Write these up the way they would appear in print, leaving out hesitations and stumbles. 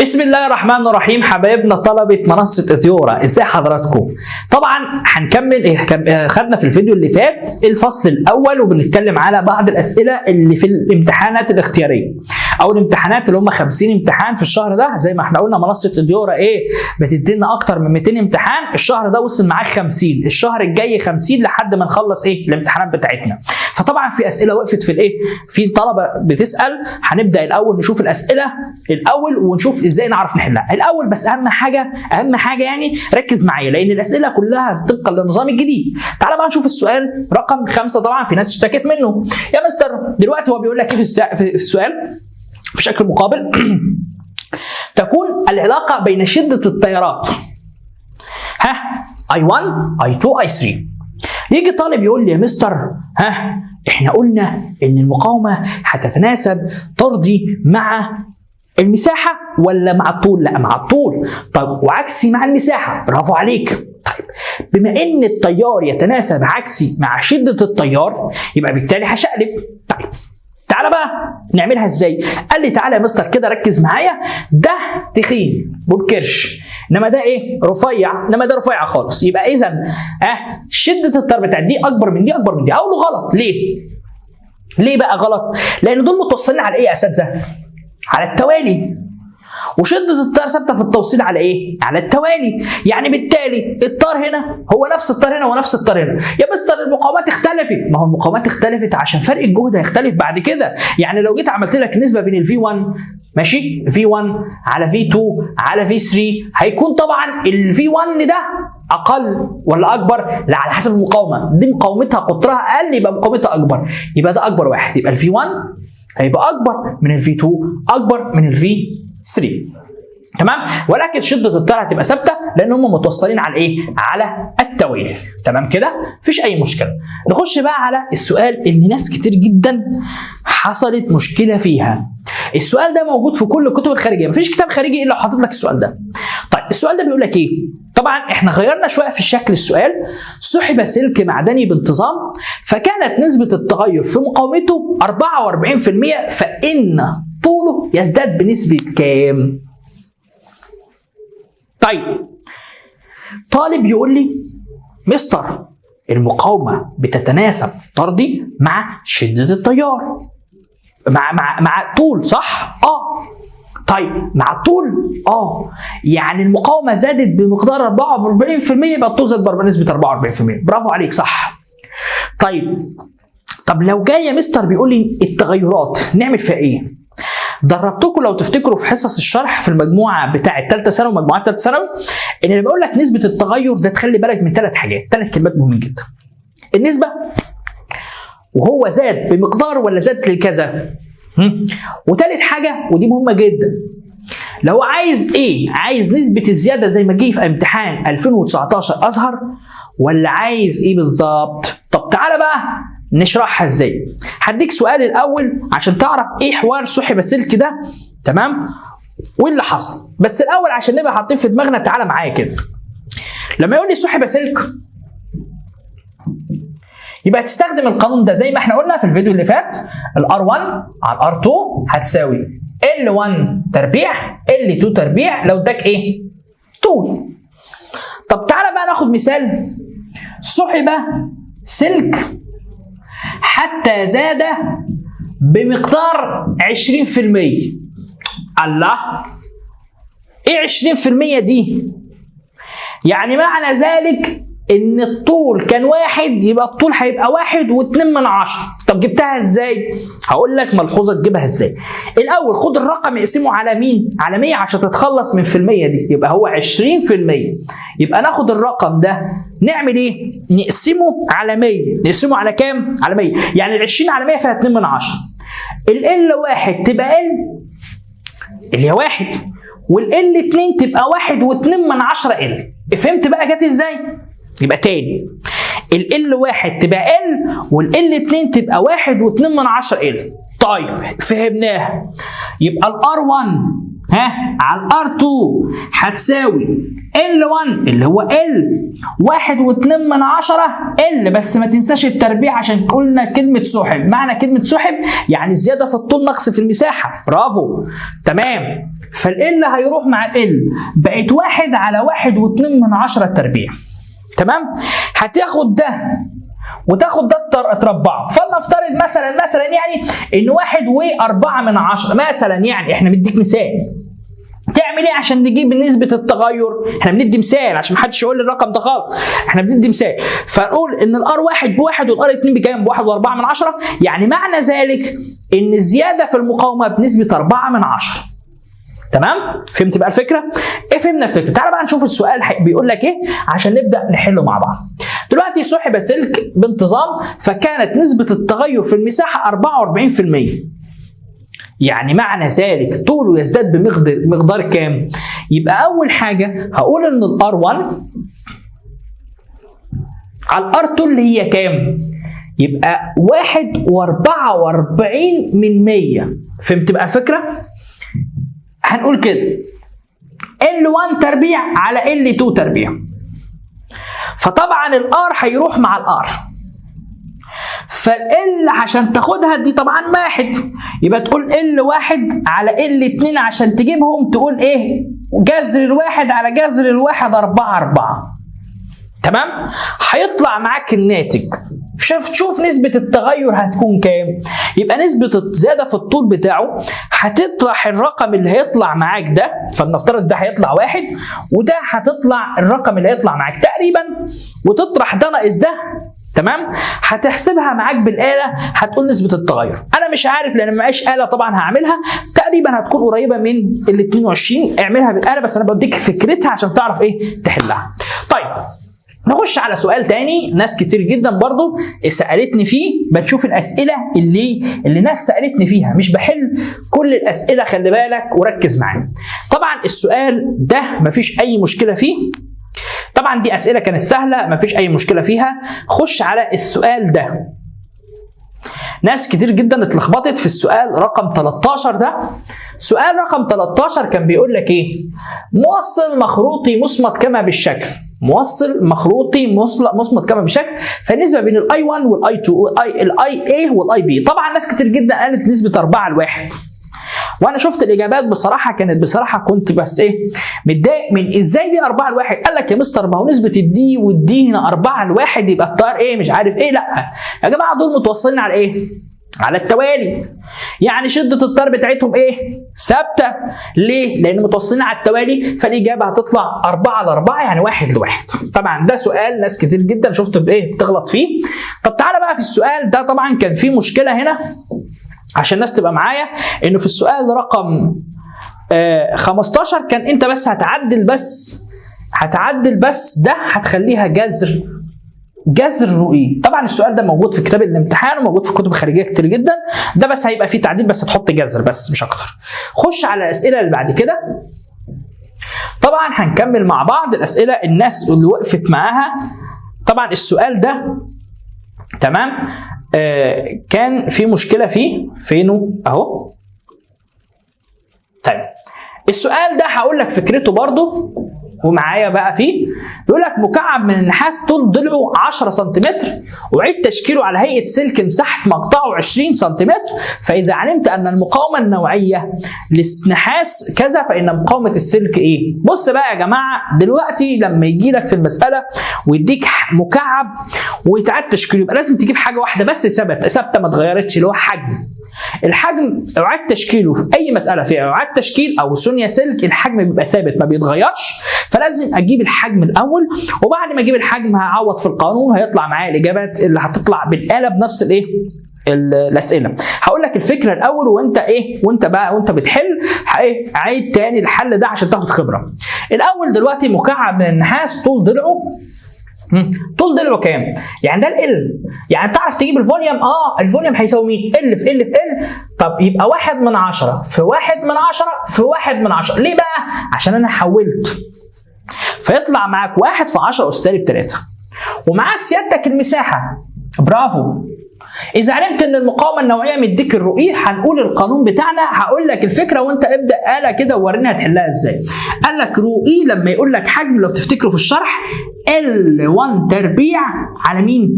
بسم الله الرحمن الرحيم. حبايبنا طلبة منصة اديورا، ازاي حضراتكم؟ طبعا هنكمل خدنا في الفيديو اللي فات الفصل الاول وبنتكلم على بعض الاسئله اللي في الامتحانات الاختياريه او الامتحانات اللي هم 50 امتحان في الشهر ده. زي ما احنا قلنا منصة اديورا بتدينا اكتر من 200 امتحان. الشهر ده وصل معاك 50، الشهر الجاي 50 لحد ما نخلص الامتحانات بتاعتنا. فطبعا في اسئله وقفت في في طلبه بتسال. هنبدا الاول نشوف الاسئله الاول ونشوف ازاي نعرف نحلها الاول. بس اهم حاجه يعني ركز معايا لان الاسئله كلها طبقا للنظام الجديد. تعال بقى نشوف السؤال رقم 5. طبعا في ناس اشتكت منه. يا مستر دلوقتي هو بيقول لك ايه في السؤال في شكل مقابل تكون العلاقه بين شده التيارات I1 I2 I3. يجي طالب يقول لي يا مستر احنا قلنا ان المقاومه هتتناسب طردي مع المساحه ولا مع الطول؟ لا مع الطول. طب وعكسي مع المساحه. برافو عليك. طيب بما ان التيار يتناسب عكسي مع شده التيار يبقى بالتالي هشقلب. طيب تعالى بقى نعملها ازاي؟ قال لي تعالى يا مستر كده ركز معايا، ده تخين والكرش انما ده رفيع، انما ده رفيع خالص. يبقى اذا شده التيار بتاعت دي اكبر من دي اكبر من دي. اقول له غلط. ليه بقى غلط؟ لان دول متوصلين على يا اساتذه؟ على التوالي. وشده التيار ثابته في التوصيل على على التوالي. يعني بالتالي التيار هنا هو نفس التيار هنا ونفس التيار هنا. يا مستر المقاومات اختلفت. ما هو المقاومات اختلفت عشان فرق الجهد هيختلف بعد كده. يعني لو جيت عملت لك نسبه بين الV1 ماشي، V1 على V2 على V3 هيكون طبعا الV1 ده اقل ولا اكبر؟ لا على حسب المقاومه. دي مقاومتها قطرها اقل يبقى مقاومتها اكبر، يبقى ده اكبر واحد. يبقى الV1 هيبقى اكبر من الV2 اكبر من الV3. تمام. ولكن شده التيار هتبقى ثابته لان هم متوصلين على على التوالي. تمام كده مفيش اي مشكله. نخش بقى على السؤال اللي ناس كتير جدا حصلت مشكله فيها. السؤال ده موجود في كل الكتب الخارجيه، مفيش كتاب خارجي الا حاطط لك السؤال ده. طيب السؤال ده بيقول لك طبعا احنا غيرنا شويه في الشكل. السؤال سحب سلك معدني بانتظام فكانت نسبه التغير في مقاومته 44%، فان طوله يزداد بنسبه كام؟ طيب طالب يقول لي مستر المقاومه بتتناسب طردي مع شده التيار مع الطول، صح؟ طيب مع الطول يعني المقاومه زادت بمقدار 44% يبقى الطول زاد بنسبه 44%. برافو عليك، صح. طب لو جاي يا مستر بيقول لي التغيرات نعمل فيها ايه؟ دربتكم لو تفتكروا في حصص الشرح في المجموعه بتاعه ثالثه ثانوي ومجموعات ثالثه ثانوي ان انا بقول لك نسبه التغير ده تخلي بالك من 3 حاجات، 3 كلمات مهمين جدا. النسبه، وهو زاد بمقدار ولا زاد للكذا، وثالث حاجه ودي مهمه جدا، لو عايز عايز نسبه الزياده زي ما جه في امتحان 2019 ازهر ولا عايز بالظبط؟ طب تعالى بقى نشرحها ازاي. هديك سؤال الاول عشان تعرف حوار سحب سلك ده، تمام؟ وايه اللي حصل. بس الاول عشان نبقى حاطين في دماغنا، تعالى معايا كده. لما يقول لي سحب سلك يبقى تستخدم القانون ده زي ما احنا قلنا في الفيديو اللي فات. الR1 على الR2 هتساوي L1 تربيع L2 تربيع لو اداك طول. طب تعالى بقى ناخد مثال. سحب سلك حتى زاد بمقدار 20%. الله، 20% دي؟ يعني معنى ذلك ان الطول كان 1 يبقى الطول هيبقى 1.2. طب جبتها ازاي؟ هقول لك ملحوظه تجيبها ازاي. الاول خد الرقم اقسمه على مين؟ على 100 عشان تتخلص من في المية دي. يبقى هو 20%. يبقى ناخد الرقم ده نعمل نقسمه على 100. نقسمه على كام؟ على 100. يعني ال20 على 100 فيها 2/10. ال1 تبقى اللي هي 1 وال2 تبقى 1.2 فهمت بقى جت ازاي؟ يبقى تاني ال1 تبقى وال2 تبقى 1.2 طيب فهمناها. يبقى الR1 على الR2 هتساوي L1 اللي هو 1.2 بس ما تنساش التربيع عشان قلنا كلمة سحب. معنى كلمة سحب يعني الزيادة في الطول نقص في المساحة. برافو، تمام. فال هيروح مع ال بقت 1 على 1.2 تربيع. تمام؟ هتاخد ده وتاخد ده تربعه، فلنفترض مثلا يعني ان 1.4 مثلا، يعني احنا بنديك مثال. تعمل ايه عشان نجيب نسبة التغير؟ احنا بندي مثال عشان محدش يقول لي الرقم ده غلط، احنا بندي مثال. فنقول ان الار 1 ب1 والار 2 بكام؟ ب1.4، يعني معنى ذلك ان الزيادة في المقاومة بنسبة 4/10. تمام؟ فهمت بقى الفكرة؟ ايه فهمنا الفكرة؟ تعال بقى نشوف السؤال بيقول لك ايه عشان نبدأ نحله مع بعض. دلوقتي سحب سلك بانتظام فكانت نسبة التغير في المساحة 44%. يعني معنى ذلك طوله يزداد بمقدار كام؟ يبقى أول حاجة هقول إن الار 1 على الار 2 اللي هي كام؟ يبقى 1.44%. فهمت بقى الفكرة؟ هنقول كده L1 تربيع على L2 تربيع. فطبعا الار هيروح مع الار، فال عشان تاخدها دي طبعا 1، يبقى تقول L1 على L2 عشان تجيبهم تقول ايه؟ جذر الواحد على جذر الواحد 4/4. تمام؟ هيطلع معاك الناتج. شوف نسبة التغير هتكون كام؟ يبقى نسبة الزيادة في الطول بتاعه هتطرح الرقم اللي هيطلع معاك ده، فلنفترض ده هيطلع 1 وده هتطلع الرقم اللي هيطلع معاك تقريبا، وتطرح ده ناقص ده. تمام؟ هتحسبها معاك بالآلة، هتقول نسبة التغير. أنا مش عارف لأن معيش آلة طبعا هعملها، تقريبا هتكون قريبة من ال 22. اعملها بالآلة بس أنا بديك فكرتها عشان تعرف إيه تحلها. طيب نخش على سؤال تاني ناس كتير جدا برضو سألتني فيه. بنشوف الأسئلة اللي ناس سألتني فيها، مش بحل كل الأسئلة، خلي بالك وركز معايا. طبعا السؤال ده مفيش أي مشكلة فيه، طبعا دي أسئلة كانت سهلة مفيش أي مشكلة فيها. خش على السؤال ده. ناس كتير جدا اتلخبطت في السؤال رقم 13 ده. سؤال رقم 13 كان بيقول لك ايه؟ موصل مخروطي مصمت كما بالشكل. موصل مخروطي مصمت كما بالشكل، فالنسبه بين الاي 1 والاي 2 والاي اي والاي بي. طبعا ناس كتير جدا قالت نسبه 4/1، وانا شفت الاجابات بصراحه كنت بس ايه متضايق من ازاي دي 4/1. قال لك يا مستر ما هو نسبه الدي والدي هنا 4/1 يبقى التيار ايه مش عارف ايه. لا يا جماعه دول متوصلين على ايه؟ على التوالي، يعني شدة التيار بتاعتهم ايه؟ ثابتة. ليه؟ لأن متوصلين على التوالي، فالإجابة هتطلع 4/4 يعني 1/1. طبعا ده سؤال ناس كتير جدا شفت ايه بتغلط فيه. طب تعالى بقى في السؤال ده، طبعا كان في مشكلة هنا عشان الناس تبقى معايا، إنه في السؤال رقم 15 كان أنت بس هتعدل بس ده هتخليها جذر رؤي. طبعا السؤال ده موجود في كتاب الامتحان وموجود في كتب خارجيه كتير جدا، ده بس هيبقى فيه تعديل، بس تحط جذر بس مش اكتر. خش على الاسئله اللي بعد كده. طبعا هنكمل مع بعض الاسئله الناس اللي وقفت معاها. طبعا السؤال ده تمام كان في مشكله فينه اهو. طيب السؤال ده هقول لك فكرته برضو ومعايا بقى فيه. بيقول لك مكعب من النحاس طول ضلعه 10 سنتيمتر وعيد تشكيله على هيئه سلك مساحه مقطعه 20 سنتيمتر، فاذا علمت ان المقاومه النوعيه للنحاس كذا فان مقاومه السلك ايه؟ بص بقى يا جماعه، دلوقتي لما يجي لك في المساله ويديك مكعب ويتعاد تشكيله يبقى لازم تجيب حاجه واحده بس ثابته ما اتغيرتش، اللي هو حجم. الحجم اعاد تشكيله في اي مساله فيها اعاد تشكيل او ثانيه سلك الحجم بيبقى ثابت ما بيتغيرش، فلازم اجيب الحجم الاول، وبعد ما اجيب الحجم هعوض في القانون هيطلع معايا الاجابات اللي هتطلع بالاله بنفس الايه الاسئله. هقول لك الفكره الاول وانت بتحل عيد تاني الحل ده عشان تاخد خبره. الاول دلوقتي مكعب من النحاس طول ضلعه كام؟ يعني ده ال، يعني تعرف تجيب الفوليوم. الفوليوم هيساوي مين؟ ال في ال في ال. طب يبقى 1/10 في 1/10 في 1/10. ليه بقى؟ عشان انا حولت، فيطلع معاك 1 في 10 أس -3 ومعاك سيادتك المساحه. برافو. إذا علمت إن المقاومة النوعية مديك الرؤية هنقول القانون بتاعنا. هقول لك الفكرة وأنت ابدأ آلة كده وورينا هتحلها إزاي. قال لك رؤية لما يقول لك حجم لو تفتكروا في الشرح L1 تربيع على مين؟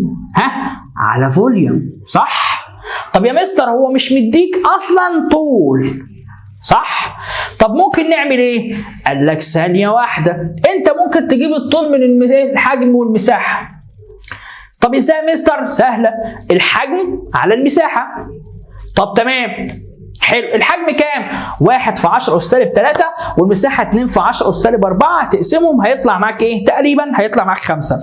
على فوليوم، صح؟ طب يا مستر هو مش مديك أصلا طول، صح؟ طب ممكن نعمل ايه؟ قال لك ثانية واحدة، انت ممكن تجيب الطول من الحجم والمساحة. طب ازاي يا مستر؟ سهلة، الحجم على المساحة. طب تمام، حلو، الحجم كام؟ 1 في 10 أس -3 والمساحة 2 في 10 أس -4، تقسمهم هيطلع معاك ايه؟ تقريبا هيطلع معاك 5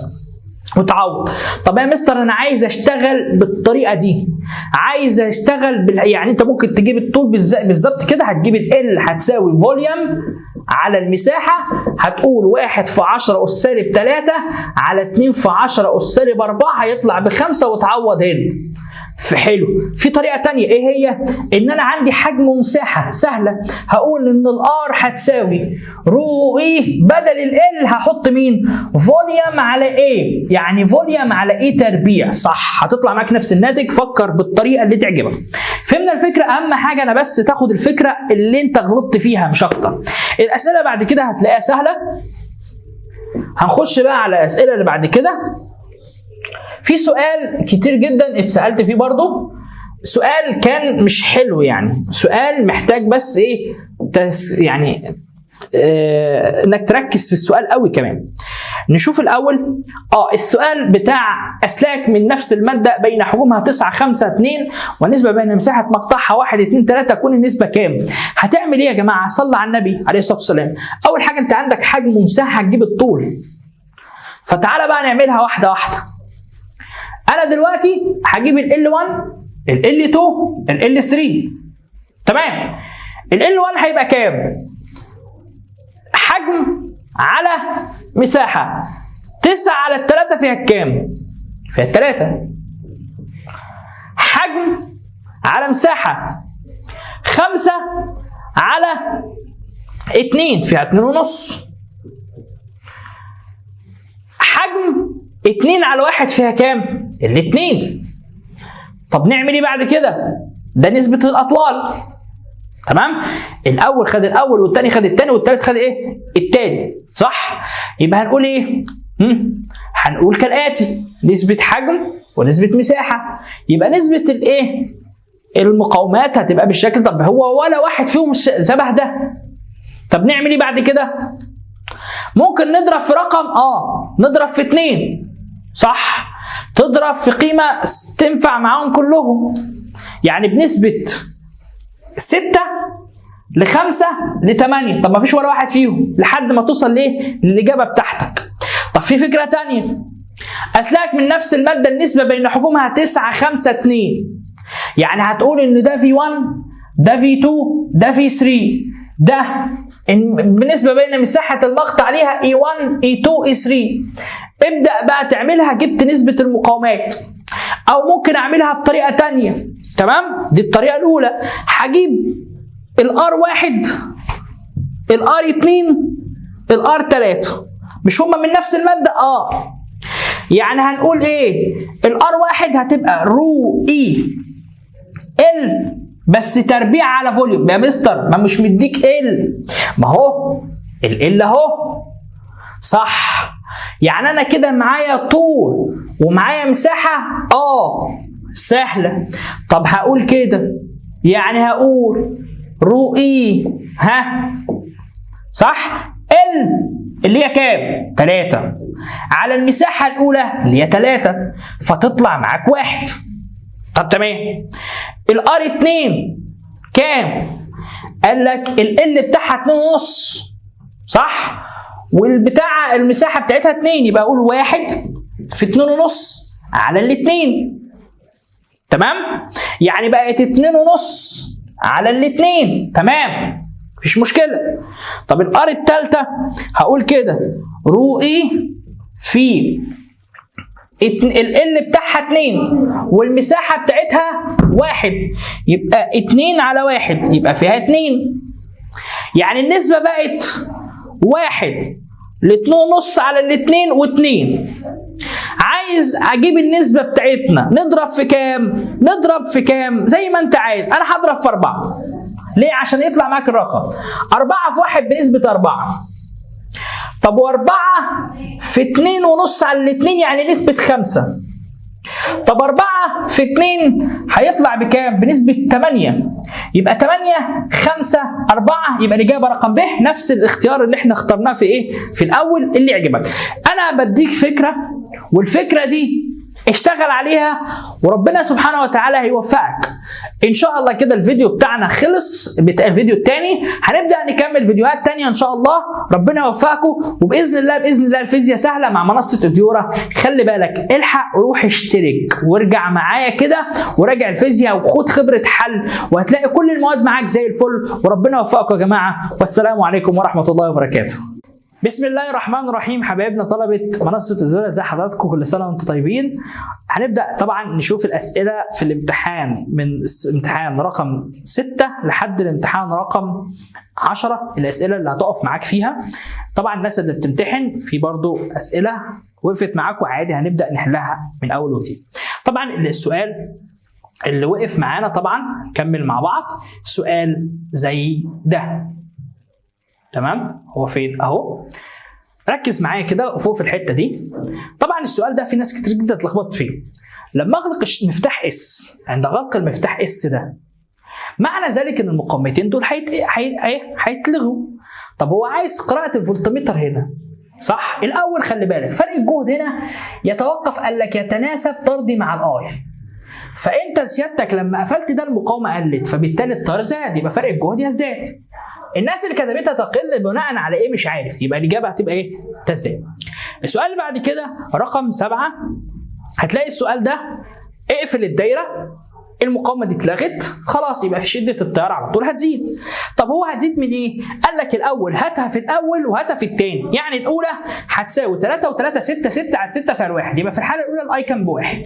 وتعوض. طب يا مستر انا عايز اشتغل بالطريقه دي، عايز اشتغل يعني انت ممكن تجيب الطول بالظبط كده، هتجيب ال هتساوي فوليوم على المساحه، هتقول 1 في 10 أس -3 على 2 في 10 أس -4 هيطلع ب5 وتعوض هنا. حلو. في طريقه تانية، ايه هي؟ ان انا عندي حجم ومساحه سهله، هقول ان الار هتساوي رو ايه، بدل ال هحط مين؟ فوليوم على ايه، يعني فوليوم على ايه تربيع. صح، هتطلع معاك نفس الناتج. فكر بالطريقه اللي تعجبك. فهمنا الفكره؟ اهم حاجه انا بس تاخد الفكره اللي انت غلطت فيها مش اكتر. الاسئله بعد كده هتلاقيها سهله. هنخش بقى على الاسئله اللي بعد كده. في سؤال كتير جدا اتسألت فيه برضو، سؤال كان مش حلو، يعني سؤال محتاج بس ايه يعني انك تركز في السؤال قوي كمان. نشوف الاول السؤال بتاع اسلاك من نفس الماده بين حجومها 9 5 2 والنسبه بين مساحه مقطعها 1 2 3 تكون النسبه كام؟ هتعمل ايه يا جماعه؟ صلى على النبي عليه الصلاه والسلام. اول حاجه انت عندك حجم ومساحه، هتجيب الطول. فتعالى بقى نعملها واحده واحده. انا دلوقتي هجيب ال L1 ال L2 ال L3. تمام. ال L1 هيبقى كام؟ حجم على مساحة، 9 على 3 فيها كام؟ فيها 3. حجم على مساحة 5 على 2 فيها 2.5. حجم 2 على 1 فيها كام؟ الاتنين. طب نعمل ايه بعد كده؟ ده نسبة الأطوال. تمام؟ الأول خد الأول والتاني خد التاني والتالت خد ايه؟ التالي. صح؟ يبقى هنقول ايه؟ هنقول كالآتي: نسبة حجم ونسبة مساحة. يبقى نسبة الايه؟ المقاومات هتبقى بالشكل. طب هو ولا واحد فيهم شبه ده. طب نعمل ايه بعد كده؟ ممكن نضرب في رقم، نضرب في 2. صح؟ تضرب في قيمة تنفع معاهم كلهم. يعني بنسبة 6 ل5 ل8. طب ما فيش ولا واحد فيهم لحد ما توصل ليه؟ للإجابة بتاعتك. طب في فكرة تانية، أسلاك من نفس المادة النسبة بين حجومها 9 5 2. يعني هتقول إن ده V1 ده V2 ده V3 ده بالنسبة بين مساحة المقطع ليها E1 E2 E3. ابدأ بقى تعملها، جبت نسبة المقاومات. أو ممكن أعملها بطريقة تانية. تمام؟ دي الطريقة الأولى. هجيب الR1 الR2 الR3. مش هما من نفس المادة؟ يعني هنقول إيه؟ الR1 هتبقى رو E L بس تربيع على فوليوم. يا مستر ما مش مديك ال، ما هو ال اهو. صح؟ يعني انا كده معايا طول ومعايا مساحه. سهله. طب هقول كده، يعني هقول رو اي صح؟ ال اللي هي كام؟ 3 على المساحه الاولى اللي هي 3، فتطلع معاك 1. طب تمام. الار 2 كام؟ قال لك ال بتاعها 2.5. صح؟ والبتاع المساحه بتاعتها 2، يبقى اقول 1 في 2.5 على الاتنين. تمام؟ يعني بقت 2.5 على الاتنين. تمام؟ مفيش مشكله. طب الار الثالثه هقول كده رو اي في ال بتاعها 2 والمساحه بتاعتها 1، يبقى 2 على 1 يبقى فيها 2. يعني النسبه بقت 1 ل 2.5 على الاتنين و2. عايز اجيب النسبه بتاعتنا، نضرب في كام؟ نضرب في كام؟ زي ما انت عايز. انا هضرب في 4. ليه؟ عشان يطلع معاك الرقم 4 في 1 بنسبه 4. طب و4 في 2.5 على الاتنين يعني نسبة 5. طب 4 في 2 هيطلع بكام؟ بنسبة 8. يبقى 8 5 4 يبقى الإجابة رقم ب، نفس الاختيار اللي احنا اخترناه في ايه؟ في الأول اللي يعجبك. أنا بديك فكرة، والفكرة دي اشتغل عليها وربنا سبحانه وتعالى هيوفقك. ان شاء الله كده الفيديو بتاعنا خلص، الفيديو الثاني هنبدا نكمل فيديوهات ثانيه ان شاء الله. ربنا يوفقكم، وباذن الله الفيزياء سهله مع منصه اديورا. خلي بالك، الحق روح اشترك وارجع معايا كده وراجع الفيزياء وخد خبره حل، وهتلاقي كل المواد معاك زي الفل. وربنا يوفقكم يا جماعه، والسلام عليكم ورحمه الله وبركاته. بسم الله الرحمن الرحيم. حبايبنا طلبة منصة اديورا، ازي حضراتكم؟ كل سنة وانتم طيبين. هنبدأ طبعا نشوف الأسئلة في الامتحان من امتحان رقم 6 لحد الامتحان رقم 10، الأسئلة اللي هتقف معاك فيها. طبعا الناس اللي بتمتحن في برضو أسئلة وقفت معاك وعادي هنبدأ نحلها من أول وجديد. طبعا السؤال اللي وقف معانا طبعا نكمل مع بعض، سؤال زي ده. تمام؟ هو فين؟ اهو. ركز معايا كده وفوق في الحته دي. طبعا السؤال ده في ناس كتير جدا اتلخبطت فيه. لما اغلق المفتاح اس، عند غلق المفتاح اس ده معنى ذلك ان المقاومتين دول هيتلغوا. طب هو عايز قراءه الفولتمتر هنا، صح؟ الاول خلي بالك فرق الجهد هنا يتوقف، قال لك يتناسب طردي مع الاي. فانت سيادتك لما قفلت ده المقاومه قلت، فبالتالي التيار زاد، يبقى فرق الجهد يزداد. الناس اللي كتبتها تقل بناء على ايه مش عارف، يبقى الاجابه هتبقى ايه؟ تزداد. السؤال اللي بعد كده رقم 7، هتلاقي السؤال ده اقفل الدايره، المقاومه دي اتلغت خلاص، يبقى في شده التيار على طول هتزيد. طب هو هتزيد من ايه؟ قال لك الاول هاتها في الاول وهاتها في الثاني، يعني الاولى هتساوي 3 و3 6، 6 على 6 فيها الواحد، يبقى في الحاله الاولى الاي كان بواحد.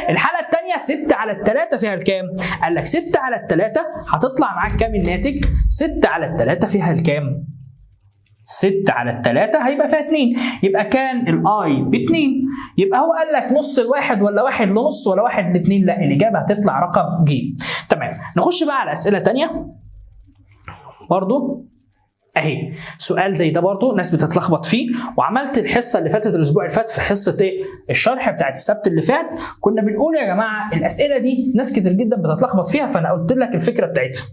الحاله الثانيه 6 على 3 فيها الكام؟ قال لك 6 على 3 هتطلع معاك كام الناتج؟ 6 على 3 فيها الكام؟ 6 على 3 هيبقى فيها 2، يبقى كان الاي ب2. يبقى هو قال لك نص الواحد ولا واحد لنص ولا واحد ل2؟ لا، الاجابه هتطلع رقم ج. تمام. نخش بقى على اسئله ثانيه برضو اهي. سؤال زي ده برضو ناس بتتلخبط فيه، وعملت الحصه اللي فاتت الاسبوع اللي فات في حصه ايه؟ الشرح بتاعت السبت اللي فات. كنا بنقول يا جماعه الاسئله دي ناس كتير جدا بتتلخبط فيها، فانا قلت لك الفكره بتاعتها.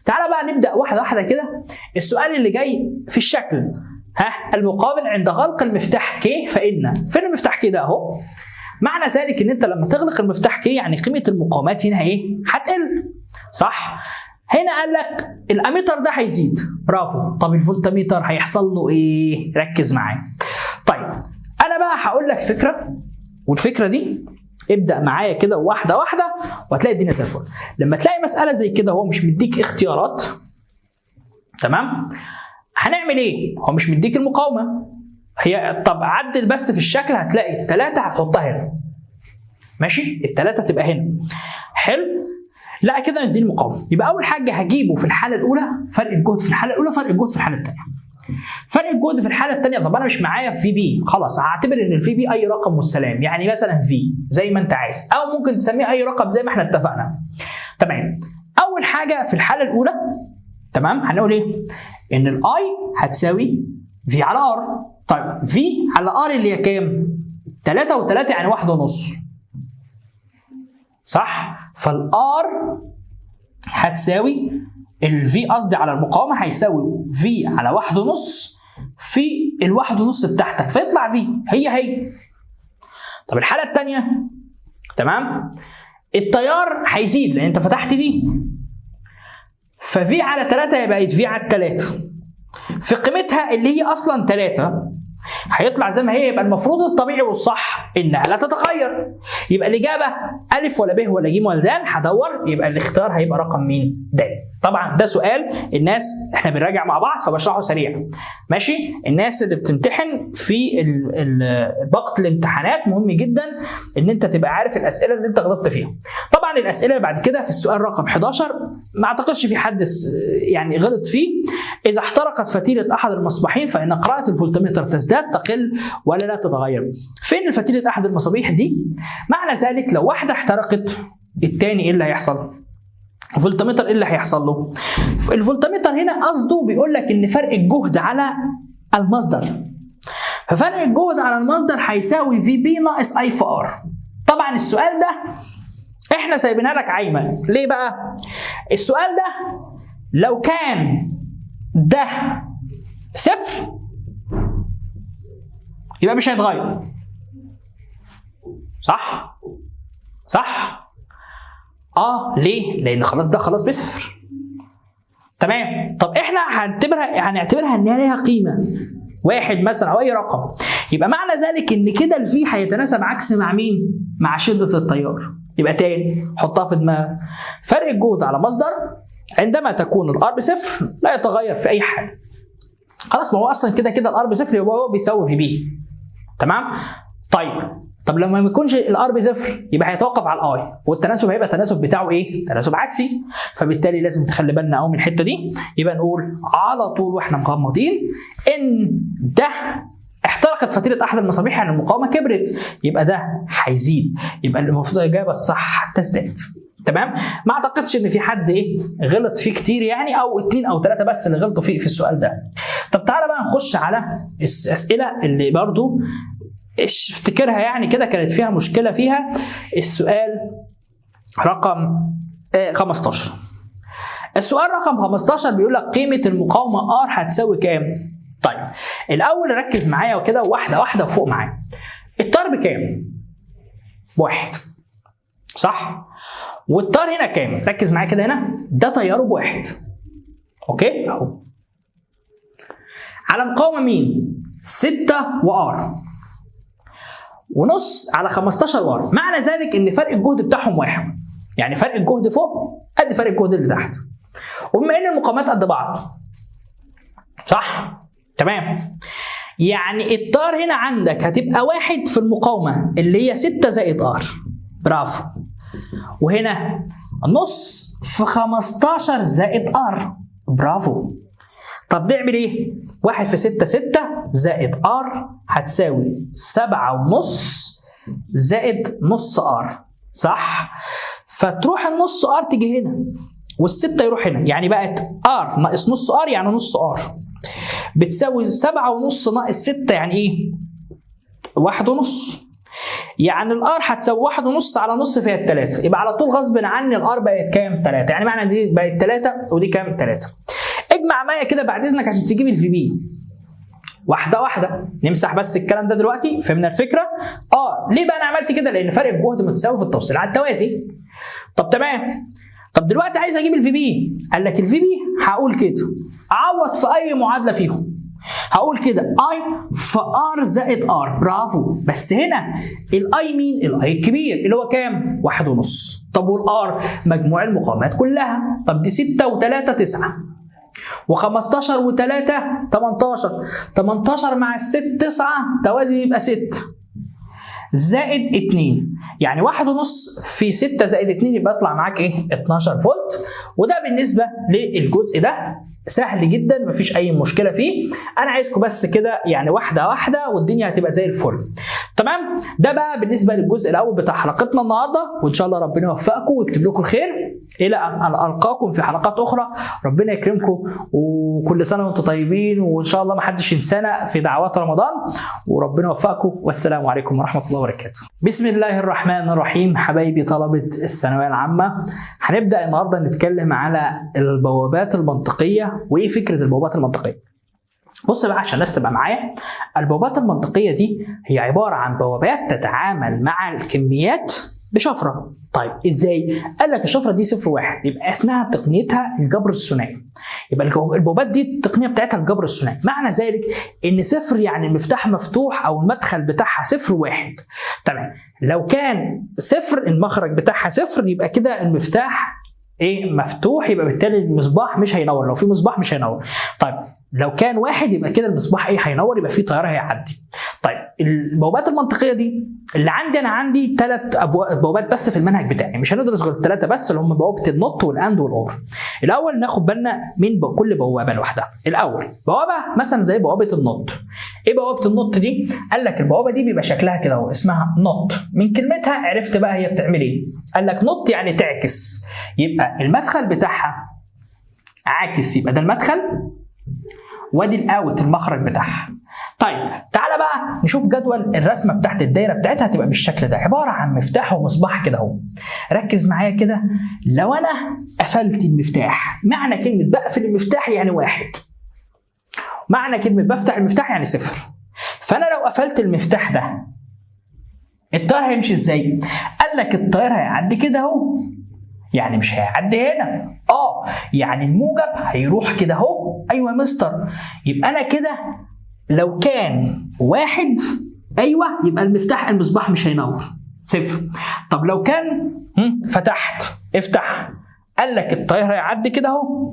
تعالى بقى نبدا واحده واحده كده. السؤال اللي جاي في الشكل، المقابل عند غلق المفتاح ك فان. فين المفتاح كده اهو؟ معنى ذلك ان انت لما تغلق المفتاح ك يعني قيمه المقاومات هنا ايه؟ هتقل، صح؟ هنا قال لك الاميتر ده هيزيد، برافو. طب الفولتميتر هيحصل له ايه؟ ركز معايا. طيب انا بقى هقول لك فكره، والفكره دي ابدا معايا كده واحده واحده وهتلاقي الدنيا زي الفل. لما تلاقي مساله زي كده هو مش مديك اختيارات، تمام؟ هنعمل ايه؟ هو مش مديك المقاومه هي. طب عدل بس في الشكل، هتلاقي الثلاثه هتحطها هنا، ماشي؟ الثلاثه تبقى هنا، حلو؟ لا كده ندي المقاومه. يبقى اول حاجه هجيبه في الحاله الاولى فرق الجهد في الحاله الاولى، فرق الجهد في الحاله الثانيه. فرق الجهد في الحاله الثانيه، طب انا مش معايا في بي، خلاص هعتبر ان الفي بي اي رقم والسلام، يعني مثلا في زي ما انت عايز، او ممكن تسميه اي رقم زي ما احنا اتفقنا. تمام. اول حاجه في الحاله الاولى، تمام، هنقول ايه؟ ان الاي هتساوي في على ار. طيب في على ار اللي هي كام؟ 3 و3 يعني 1.5، صح؟ فالار هتساوي الفي، قصدي على المقاومه هيساوي في على 1.5 في ال1.5 بتاعتك، فيطلع في هي. طب الحاله الثانيه، تمام؟ التيار هيزيد لان انت فتحت دي، ففي على 3 يبقى في على 3 في قيمتها اللي هي اصلا 3 هيطلع زي ما هي. يبقى المفروض الطبيعي والصح انها لا تتغير. يبقى الاجابه الف ولا ب ولا ج ولا د، هدور، يبقى الاختيار هيبقى رقم مين؟ د. طبعا ده سؤال الناس احنا بنراجع مع بعض فبشرحه سريع، ماشي؟ الناس اللي بتمتحن في وقت الامتحانات مهم جدا ان انت تبقى عارف الاسئله اللي انت غلطت فيها. طبعا الاسئله اللي بعد كده في السؤال رقم 11 ما اعتقدش في حد يعني غلط فيه. اذا احترقت فتيله احد المصباحين فان قراءه الفولتمتر تزداد، تقل ولا لا تتغير. فين الفتيله احد المصابيح دي؟ معنى ذلك لو واحده احترقت الثاني ايه اللي هيحصل؟ الفولتمتر ايه اللي هيحصل له؟ الفولتمتر هنا قصده بيقول لك ان فرق الجهد على المصدر، ففرق الجهد على المصدر هيساوي في بي ناقص اي في ار. طبعا السؤال ده احنا سايبينها لك عايمه. ليه بقى؟ السؤال ده لو كان ده صفر يبقى مش هيتغير. صح؟ صح؟ ليه؟ لان خلاص ده خلاص بصفر. تمام. طب احنا هنعتبرها ان هي ليها قيمه واحد مثلا او اي رقم، يبقى معنى ذلك ان كده الفي هيتناسب عكس مع مين؟ مع شده التيار. يبقى تاني حطها في دماغك، فرق الجهد على مصدر عندما تكون الار بصفر لا يتغير في اي حاله. خلاص، ما هو اصلا كده كده الار بصفر يبقى هو بيساوي في بي. تمام؟ طب لما ما يكونش الار بصفر يبقى هيتوقف على الاي، والتناسب هيبقى التناسب بتاعه ايه؟ تناسب عكسي. فبالتالي لازم تخلي بالنا قوي من الحته دي. يبقى نقول على طول واحنا مغمضين ان ده احترقت فتيله احد المصابيح، يعني المقاومه كبرت، يبقى ده هيزيد، يبقى المفروض الاجابه الصح تزداد. تمام؟ ما اعتقدش ان في حد غلط فيه كتير، يعني او 2 أو 3 بس اللي غلطوا فيه في السؤال ده. طب تعالى بقى نخش على الاسئله اللي برضو افتكرها، يعني كده كانت فيها مشكله فيها. السؤال رقم 15. السؤال رقم 15 بيقول لك قيمه المقاومه R هتساوي كام؟ طيب الاول ركز معايا وكده واحده واحده وفوق معايا. التار بكام؟ بواحد، صح؟ والتار هنا كام؟ ركز معايا كده، هنا ده تياره بواحد. اوكي اهو. على مقاومه مين؟ 6 وار ونص على 15 وار. معنى ذلك ان فرق الجهد بتاعهم واحد، يعني فرق الجهد فوق قد فرق الجهد اللي تحت، وبما ان المقاومات قد بعض، صح؟ تمام. يعني التار هنا عندك هتبقى واحد في المقاومه اللي هي 6 زائد ار. برافو. وهنا نص في 15 زائد ار. برافو. طب نعمل ايه؟ 1 في 6 6 زائد ار هتساوي 7.5 زائد نص ار، صح؟ فتروح النص ار تيجي هنا والستة يروح هنا، يعني بقت ار ناقص نص ار يعني نص ار بتساوي 7.5 ناقص 6 يعني ايه؟ 1.5. يعني الار هتساوي 1.5 على نص فيها 3، يبقى على طول غصب عني الار بقت كام؟ 3. يعني معنى دي بقت 3 ودي كام؟ 3. اجمع معايا كده بعد اذنك عشان تجيب الفي بي واحده واحده. نمسح بس الكلام ده دلوقتي. فهمنا الفكره؟ ليه بقى انا عملت كده؟ لان فرق الجهد متساوي في التوصيل على التوازي. طب تمام. طب دلوقتي عايز اجيب الفي بي. قال لك الفي بي هقول كده، اعوض في اي معادله فيهم. هقول كده اي في ار زائد ار. برافو. بس هنا الاي مين؟ الاي الكبير اللي هو كام؟ 1.5. طب والار مجموع المقاومات كلها. طب دي 6 و3 9 و15 و3 18. 18 مع الست 9 توازي يبقى 6 زائد 2، يعني 1.5 في 6 زائد 2 يبقى يطلع معاك ايه؟ 12 فولت. وده بالنسبه للجزء ده سهل جدا مفيش اي مشكله فيه. انا عايزكم بس كده يعني واحده واحده والدنيا هتبقى زي الفل. تمام؟ ده بقى بالنسبه للجزء الاول بتاع حلقتنا النهارده، وان شاء الله ربنا يوفقكم ويكتب لكم الخير الى ان القاكم في حلقات اخرى. ربنا يكرمكم وكل سنه وانتم طيبين، وان شاء الله ما حدش ينسانا في دعوات رمضان، وربنا يوفقكم. والسلام عليكم ورحمه الله وبركاته. بسم الله الرحمن الرحيم. حبايبي طلبه الثانويه العامه، هنبدا النهارده نتكلم على البوابات المنطقيه وايه فكره البوابات المنطقيه. بص بقى عشان الناس تبقى معايا، البوابات المنطقيه دي هي عباره عن بوابات تتعامل مع الكميات بشفره. طيب ازاي؟ قال لك الشفره دي 0 1 يبقى اسمها تقنيتها الجبر الثنائي. يبقى البوابات دي التقنيه بتاعتها الجبر الثنائي. معنى ذلك ان 0 يعني المفتاح مفتوح او المدخل بتاعها 0 1. تمام. لو كان 0 المخرج بتاعها 0 يبقى كده المفتاح مفتوح، يبقى بالتالي المصباح مش هينور. لو في مصباح مش هينور. طيب لو كان 1 يبقى كده المصباح هينور، يبقى في تيار هيعدي. طيب البوابات المنطقيه دي اللي عندي، انا عندي 3 بوابات بس في المنهج بتاعي، مش هندرس غير 3 بس اللي هم بوابه النوت والاند والاور. الاول ناخد بالنا من كل بوابه لوحدها. الاول بوابه مثلا زي بوابه النوت. ايه بوابه النوت دي؟ قال لك البوابه دي بيبقى شكلها كده اهو، اسمها نوت. من كلمتها عرفت بقى هي بتعمل ايه. قال لك نوت يعني تعكس، يبقى المدخل بتاعها عاكس، يبقى ده المدخل وادي الاوت المخرج بتاعها. طيب تعالى بقى نشوف جدول الرسمه بتاعت الدايره بتاعتها. هتبقى بالشكل ده، عباره عن مفتاح ومصباح كده اهو. ركز معايا كده، لو انا قفلت المفتاح، معنى كلمه بقفل المفتاح يعني 1، معنى كلمه بفتح المفتاح يعني 0. فانا لو قفلت المفتاح ده التيار هيمشي ازاي؟ قال لك التيار هيعدي كده اهو، يعني مش هيعدي هنا. يعني الموجب هيروح كده اهو. ايوه يا مستر، يبقى انا كده لو كان 1 ايوه يبقى المصباح مش هينور 0. طب لو كان فتحت، افتح، قال لك التيار هيعدي كده اهو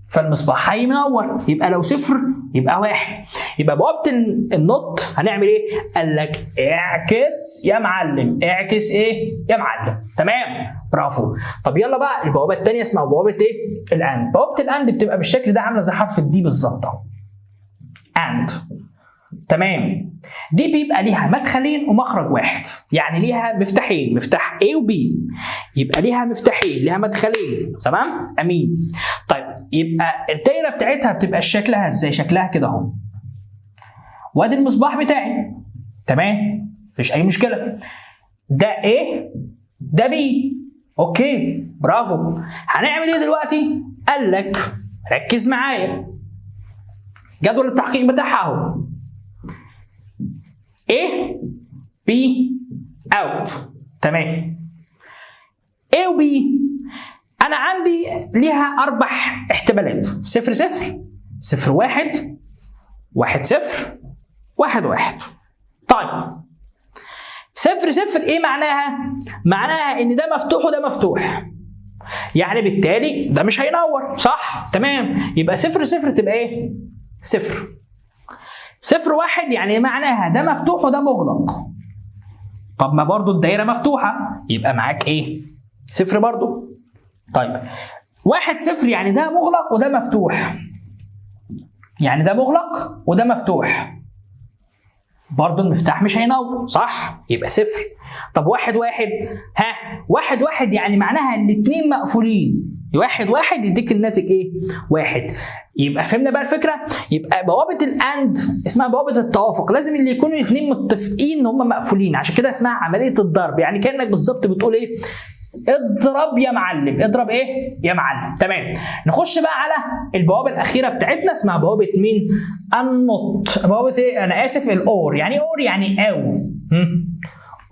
فالمصباح هينور. يبقى لو 0 يبقى 1. يبقى بوابه النط هنعمل ايه؟ قال لك اعكس يا معلم. اعكس ايه يا معلم؟ تمام، برافو. طب يلا بقى البوابه الثانيه اسمها بوابه ايه؟ الاند. بوابه الاند بتبقى بالشكل ده، عامله زي حرف الدي بالظبط اهو. اند. تمام. دي بيبقى ليها مدخلين ومخرج واحد، يعني ليها مفتاحين، مفتاح A و B. يبقى ليها مفتاحين، ليها مدخلين. تمام؟ امين. طيب يبقى الدايره بتاعتها بتبقى شكلها ازاي؟ شكلها كده اهو. وادي المصباح بتاعي. تمام؟ مفيش اي مشكله. ده A، ده B. اوكي، برافو. هنعمل ايه دلوقتي؟ قال لك ركز معايا. جدول التحقيق بتاعها اهو. A B out. تمام. A و B أنا عندي ليها 4 احتمالات: 0 0 0 1 1 0 1 1. طيب 0 0 إيه معناها؟ معناها إن ده مفتوح وده مفتوح، يعني بالتالي ده مش هينور، صح؟ تمام. يبقى 0 0 تبقى إيه؟ 0. 0 1 يعني معناها ده مفتوح وده مغلق. طب ما برضو الدايره مفتوحه، يبقى معاك ايه؟ 0 برضو. طيب 1 0 يعني ده مغلق وده مفتوح، يعني ده مغلق وده مفتوح، برضو المفتاح مش هينور، صح؟ يبقى 0. طب 1 1 1 1 يعني معناها الاثنين مقفولين. 1 1 يديك الناتج ايه؟ 1. يبقى فهمنا بقى الفكره؟ يبقى بوابه الاند اسمها بوابه التوافق، لازم اللي يكونوا الاثنين متفقين ان هم مقفولين، عشان كده اسمها عمليه الضرب. يعني كانك بالظبط بتقول ايه؟ اضرب يا معلم. اضرب ايه يا معلم. تمام. نخش بقى على البوابه الاخيره بتاعتنا، اسمها بوابه مين؟ النط. بوابه ايه؟ انا اسف، الاور. يعني اور يعني او.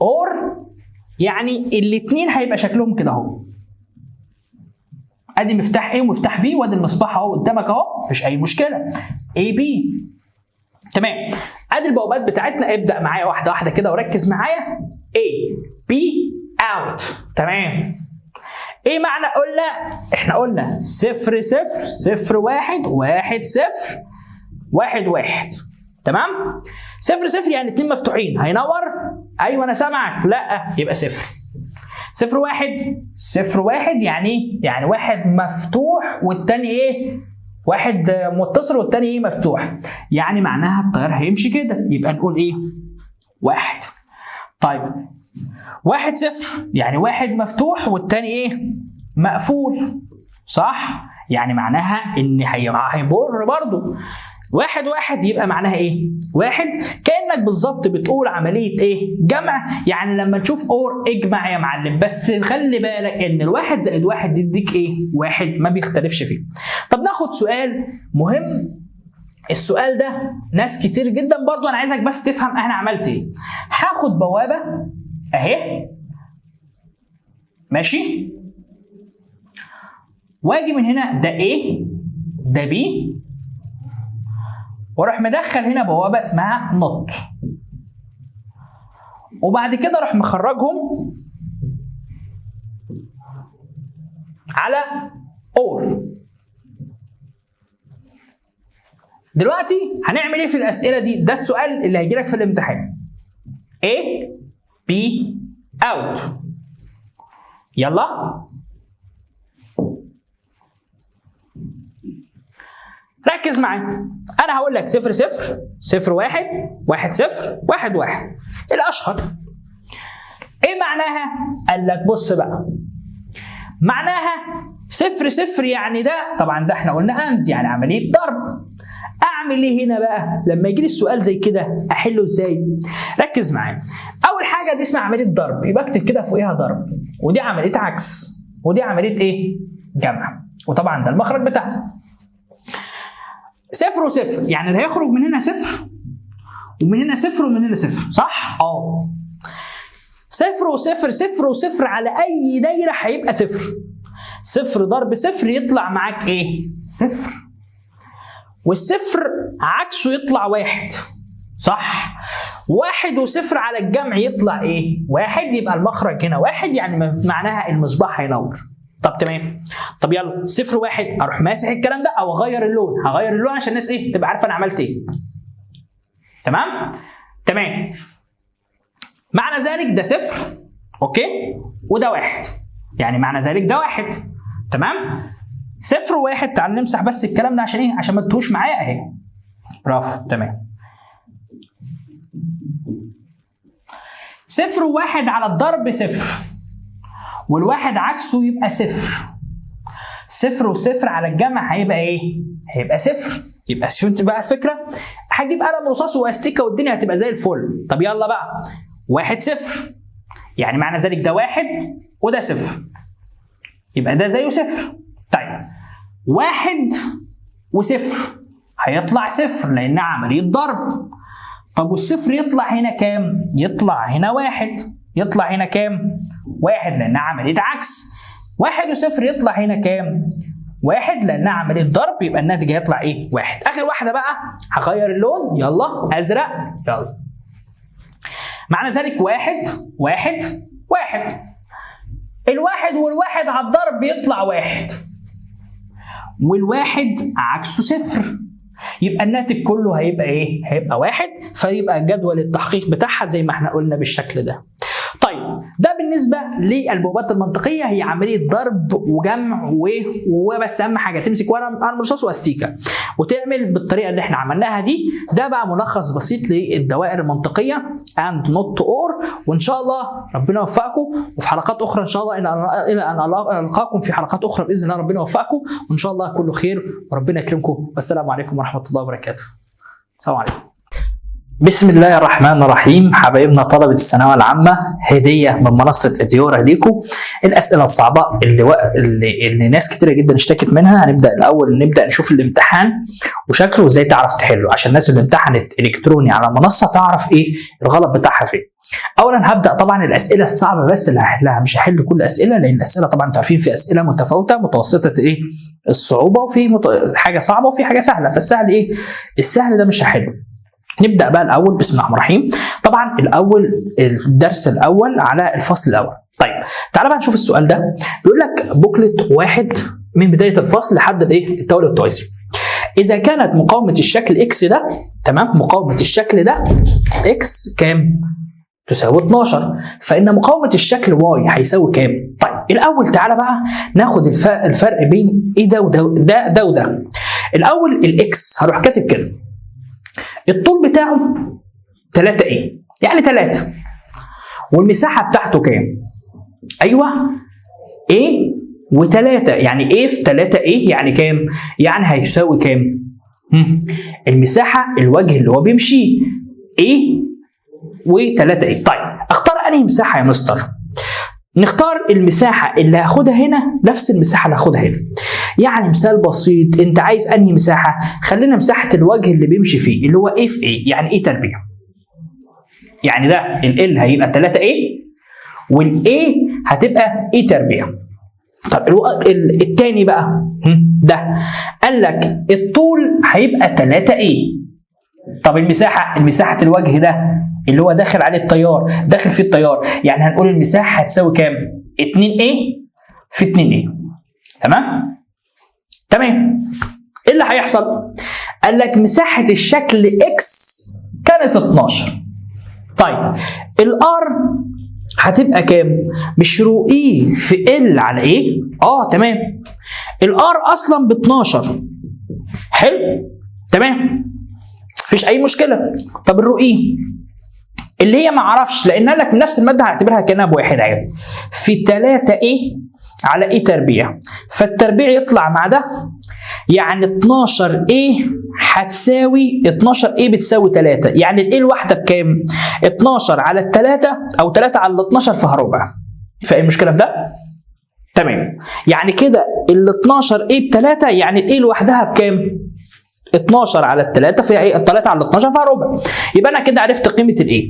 اور يعني الاثنين هيبقى شكلهم كده اهو. ادي مفتاح A ومفتاح B، وادي المصباح اهو قدامك اهو، مفيش اي مشكله. A B. تمام. ادي البوابات بتاعتنا. ابدا معايا واحده واحده كده وركز معايا. A B out. تمام. ايه معنى قلنا؟ احنا قلنا 0 0 0 1 1 0 1 1. تمام؟ 0 0 يعني اتنين مفتوحين، هينور؟ ايوه انا سامعك. لا، يبقى 0. 0 1 0 1 يعني ايه؟ يعني واحد مفتوح والتاني ايه؟ واحد متصل والتاني ايه؟ مفتوح. يعني معناها التيار هيمشي كده، يبقى نقول ايه؟ 1. طيب 1 0 يعني واحد مفتوح والتاني ايه؟ مقفول، صح؟ يعني معناها ان هيمر برضه. 1 1 يبقى معناها ايه؟ 1 كانك بالظبط بتقول عمليه ايه؟ جمع. يعني لما تشوف اور اجمع يا معلم، بس خلي بالك ان الواحد زائد واحد يديك ايه؟ 1 ما بيختلفش فيه. طب ناخد سؤال مهم. السؤال ده ناس كتير جدا برضو، انا عايزك بس تفهم انا عملت ايه. هاخد بوابه اهي، ماشي، واجي من هنا ده A ده B، واروح مدخل هنا بوابه اسمها نوت، وبعد كده اروح مخرجهم على اور. دلوقتي هنعمل ايه في الاسئله دي؟ ده السؤال اللي هيجي لك في الامتحان. A B out. يلا ركز معايا. انا هقول لك 0 0 0 1 1 0 1 1 الاشهر. ايه معناها؟ قال لك بص بقى، معناها 0 0 يعني ده طبعا ده احنا قلنا اند يعني عمليه ضرب. اعمل ايه هنا بقى لما يجي لي السؤال زي كده؟ احله ازاي؟ ركز معايا. اول حاجه دي اسمها عمليه ضرب، يبقى اكتب كده فوقيها ضرب، ودي عمليه عكس، ودي عمليه ايه؟ جمع، وطبعا ده المخرج بتاعها. صفر وصفر، يعني اللي هيخرج من هنا صفر ومن هنا صفر ومن هنا صفر، صح؟ صفر وصفر، صفر وصفر على اي دايره هيبقى صفر. صفر ضرب صفر يطلع معاك ايه؟ صفر. والصفر عكسه يطلع واحد، صح؟ واحد وصفر على الجمع يطلع ايه؟ واحد، يبقى المخرج هنا واحد، يعني معناها المصباح هينور. طب تمام. طب يلا صفر واحد، اروح ماسح الكلام ده او اغير اللون، هغير اللون عشان الناس ايه؟ تبقى عارفه انا عملت ايه. تمام؟ تمام. معنى ذلك ده صفر، اوكي؟ وده واحد. يعني معنى ذلك ده واحد. تمام؟ صفر وواحد، تعال نمسح بس الكلام ده عشان ايه؟ عشان ما تتوهوش معايا اهي. برافو، تمام. صفر وواحد على الضرب صفر، والواحد عكسه يبقى صفر. صفر وصفر على الجمع هيبقى ايه؟ هيبقى صفر. يبقى شفت بقى الفكره؟ هجيب قلم رصاص واستيكه والدنيا هتبقى زي الفل. طب يلا بقى، واحد صفر، يعني معنى ذلك ده واحد وده صفر، يبقى ده زيه صفر. طيب واحد وصفر هيطلع صفر لأنها عملية ضرب. طب والصفر يطلع هنا كام؟ يطلع هنا واحد. يطلع هنا كام؟ واحد لأنها عملية عكس. واحد وصفر يطلع هنا كام؟ واحد لأنها عملية ضرب، يبقى الناتج هيطلع إيه؟ واحد. آخر واحدة بقى هغير اللون، يلا أزرق، يلا. معنى ذلك واحد واحد واحد. الواحد والواحد على الضرب يطلع واحد، والواحد عكسه صفر، يبقى الناتج كله هيبقى ايه؟ هيبقى واحد. فيبقى جدول التحقيق بتاعها زي ما احنا قلنا بالشكل ده. طيب ده بالنسبه للبوابات المنطقيه، هي عمليه ضرب وجمع وبس. اهم حاجه تمسك قلم رصاص واستيكه وتعمل بالطريقه اللي احنا عملناها دي. ده بقى ملخص بسيط للدوائر المنطقيه and not or. وان شاء الله ربنا يوفقكم، وفي حلقات اخرى ان شاء الله الى ان القاكم في حلقات اخرى باذن الله. ربنا يوفقكم وان شاء الله كله خير وربنا يكرمكم. والسلام عليكم ورحمه الله وبركاته. السلام عليكم. بسم الله الرحمن الرحيم. حبايبنا طلبة الثانوية العامة، هدية من منصة اديورا ليكم. الأسئلة الصعبة اللي ناس كتيرة جدا اشتكت منها، هنبدأ الأول نبدأ نشوف الامتحان وشكله وازاي تعرف تحله، عشان الناس اللي امتحنت إلكتروني على المنصة تعرف ايه الغلط بتاعها فين. أولا هبدأ طبعا الأسئلة الصعبة بس اللي هحلها، مش هحل كل الأسئلة، لأن الأسئلة طبعا انتوا عارفين في أسئلة متفاوتة متوسطة ايه الصعوبة، وفي حاجة صعبة وفي حاجة سهلة. فالسهل ايه؟ السهل ده مش هحله. نبدأ بقى الأول بسم الله الرحمن الرحيم. طبعا الأول الدرس الأول على الفصل الأول. طيب تعالى بقى نشوف السؤال ده. بيقول لك بوكلت واحد من بداية الفصل لحد الايه؟ التوالي والتوازي. إذا كانت مقاومة الشكل إكس ده، تمام، مقاومة الشكل ده إكس كام؟ تساوي 12، فإن مقاومة الشكل واي هيساوي كام؟ طيب الأول تعالى بقى ناخد الفرق بين إيه ده وده، ده وده. الأول الإكس هروح كاتب كده الطول بتاعه 3 ايه، يعني 3، والمساحه بتاعته كام؟ ايوه ايه و3، يعني ايه في 3 ايه يعني كام؟ يعني هيساوي كام؟ المساحه الوجه اللي هو بيمشي ايه و3 ايه. طيب اختار انهي مساحه يا مستر؟ نختار المساحه اللي هاخدها هنا نفس المساحه اللي هاخدها هنا. يعني مثال بسيط، انت عايز انهي مساحه؟ خلينا مساحه الوجه اللي بيمشي فيه اللي هو ايه في ايه، يعني ايه تربيع. يعني ده ال هيبقى 3 ايه والايه هتبقى ايه تربيع. طب الثاني بقى ده قال لك الطول هيبقى 3 ايه. طب المساحه الوجه ده اللي هو داخل عليه التيار، داخل فيه التيار، يعني هنقول المساحه هتساوي كام؟ 2 ايه في 2 ايه. تمام؟ تمام. ايه اللي هيحصل؟ قال لك مساحه الشكل اكس كانت 12. طيب الار هتبقى كام؟ مش رو اي في ال على ايه؟ تمام. الار اصلا ب 12. حلو؟ تمام. مفيش اي مشكله. طب الرو اي اللي هي ما اعرفش، لان قال لك نفس الماده هعتبرها كانها بواحد عادي، في 3 ايه على ايه تربيع، فالتربيع يطلع مع ده يعني 12A هتساوي 12A بتساوي 3، يعني ال A الواحدة بكام؟ 12 على ال3 أو 3 على ال 12 فيها ربع. فإيه المشكلة في ده؟ تمام. يعني كده ال 12A ب3، يعني ال A لوحدها بكام؟ 12 على ال3 فيها ايه؟ 3 على 12 فيها ربع. يبقى انا كده عرفت قيمه الايه.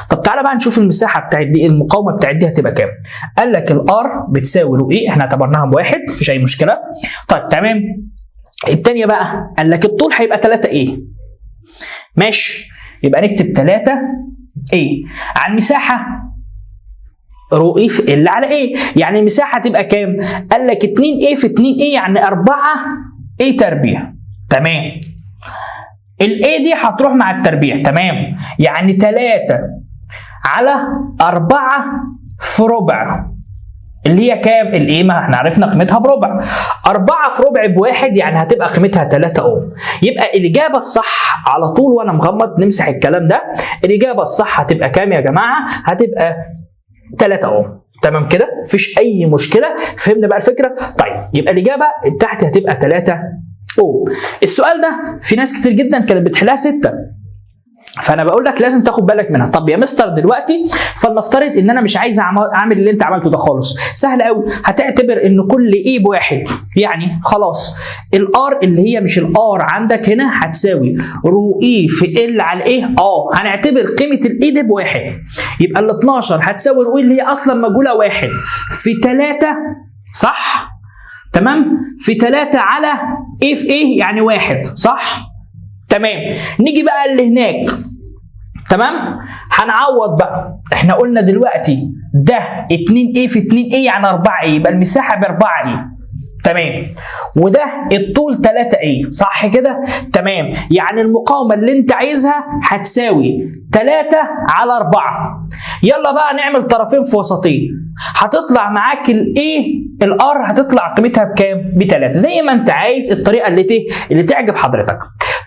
طب تعالى بقى نشوف المساحه بتاعت دي، المقاومه بتاعت دي هتبقى كام؟ قال لك الار بتساوي رو ايه، احنا اعتبرناها بواحد مفيش اي مشكله. طيب تمام. الثانيه بقى قال لك الطول هيبقى 3 ايه. ماشي، يبقى نكتب 3 ايه على المساحه رو ايه في ال على ايه، يعني المساحه هتبقى كام؟ قال لك 2 ايه في 2 ايه يعني 4 ايه تربيع. تمام. الاي دي هتروح مع التربيع. تمام، يعني 3 على 4 في ربع اللي هي كام؟ الايه ما احنا عرفنا قيمتها بربع. 4 في ربع بواحد يعني هتبقى قيمتها 3 اوم. يبقى الاجابه الصح على طول وانا مغمض نمسح الكلام ده، الاجابه الصح هتبقى كام يا جماعه؟ هتبقى 3 اوم. تمام كده؟ مفيش اي مشكله. فهمنا بقى الفكره؟ طيب يبقى الاجابه بتاعتي هتبقى 3 اوم. السؤال ده في ناس كتير جدا كانت بتحلها 6، فانا بقول لك لازم تاخد بالك منها. طب يا مستر دلوقتي فلنفترض ان انا مش عايز اعمل اللي انت عملته ده خالص، سهل قوي. هتعتبر ان كل ايه بواحد، يعني خلاص الار اللي هي مش الار عندك هنا هتساوي رو اي في ال على ايه. هنعتبر قيمه الاي دي بواحد، يبقى ال 12 هتساوي رو اي اللي هي اصلا مجهوله واحد في 3، صح؟ تمام، في 3 على ايه في ايه يعني واحد، صح؟ تمام. نيجي بقى اللي هناك. تمام، هنعوض بقى. احنا قلنا دلوقتي ده 2A في 2A يعني 4A، يبقى المساحه ب 4A. تمام، وده الطول 3A، صح كده؟ تمام، يعني المقاومه اللي انت عايزها هتساوي 3 على 4. يلا بقى نعمل طرفين في وسطين. هتطلع معاك الايه الار هتطلع قيمتها بكام؟ ب3، زي ما انت عايز، الطريقه اللي تعجب حضرتك.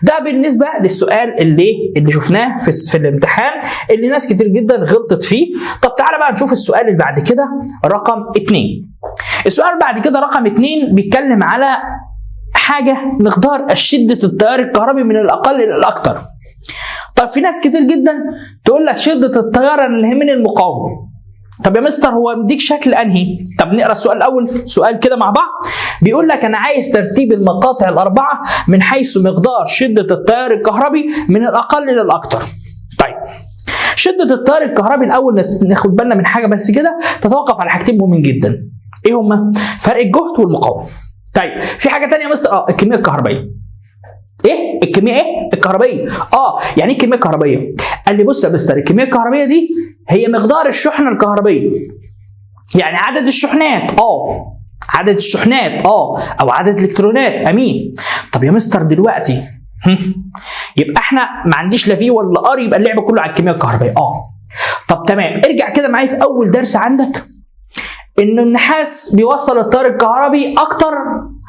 ده بالنسبه للسؤال اللي شفناه في الامتحان اللي ناس كتير جدا غلطت فيه. طب تعالى بقى نشوف السؤال اللي بعد كده رقم 2. السؤال بعد كده رقم 2 بيتكلم على حاجه مقدار شده التيار الكهربي من الاقل الى الاكثر. طب في ناس كتير جدا تقول لك شده التيار انا اللي يهمني المقاومه. طب يا مستر هو مديك شكل انهي؟ طب نقرا السؤال الاول، سؤال كده مع بعض. بيقول لك انا عايز ترتيب المقاطع الاربعه من حيث مقدار شده التيار الكهربي من الاقل للاكثر. طيب شده التيار الكهربي الاول ناخد بالنا من حاجه بس كده، تتوقف على حاجتين مهمين جدا. ايه هما؟ فرق الجهد والمقاومه. طيب في حاجه ثانيه يا مستر؟ الكميه الكهربائيه. ايه؟ الكميه ايه؟ الكهربائيه. يعني ايه الكميه الكهربائيه؟ قال لي بص يا مستر، الكميه الكهربائيه دي هي مقدار الشحنه الكهربائيه. يعني عدد الشحنات عدد الشحنات او عدد الالكترونات. امين. طب يا مستر دلوقتي يبقى احنا ما عنديش لا في ولا ار، يبقى اللعب كله على الكميه الكهربائيه. طب تمام، ارجع كده معايا في اول درس عندك ان النحاس بيوصل التيار الكهربي اكتر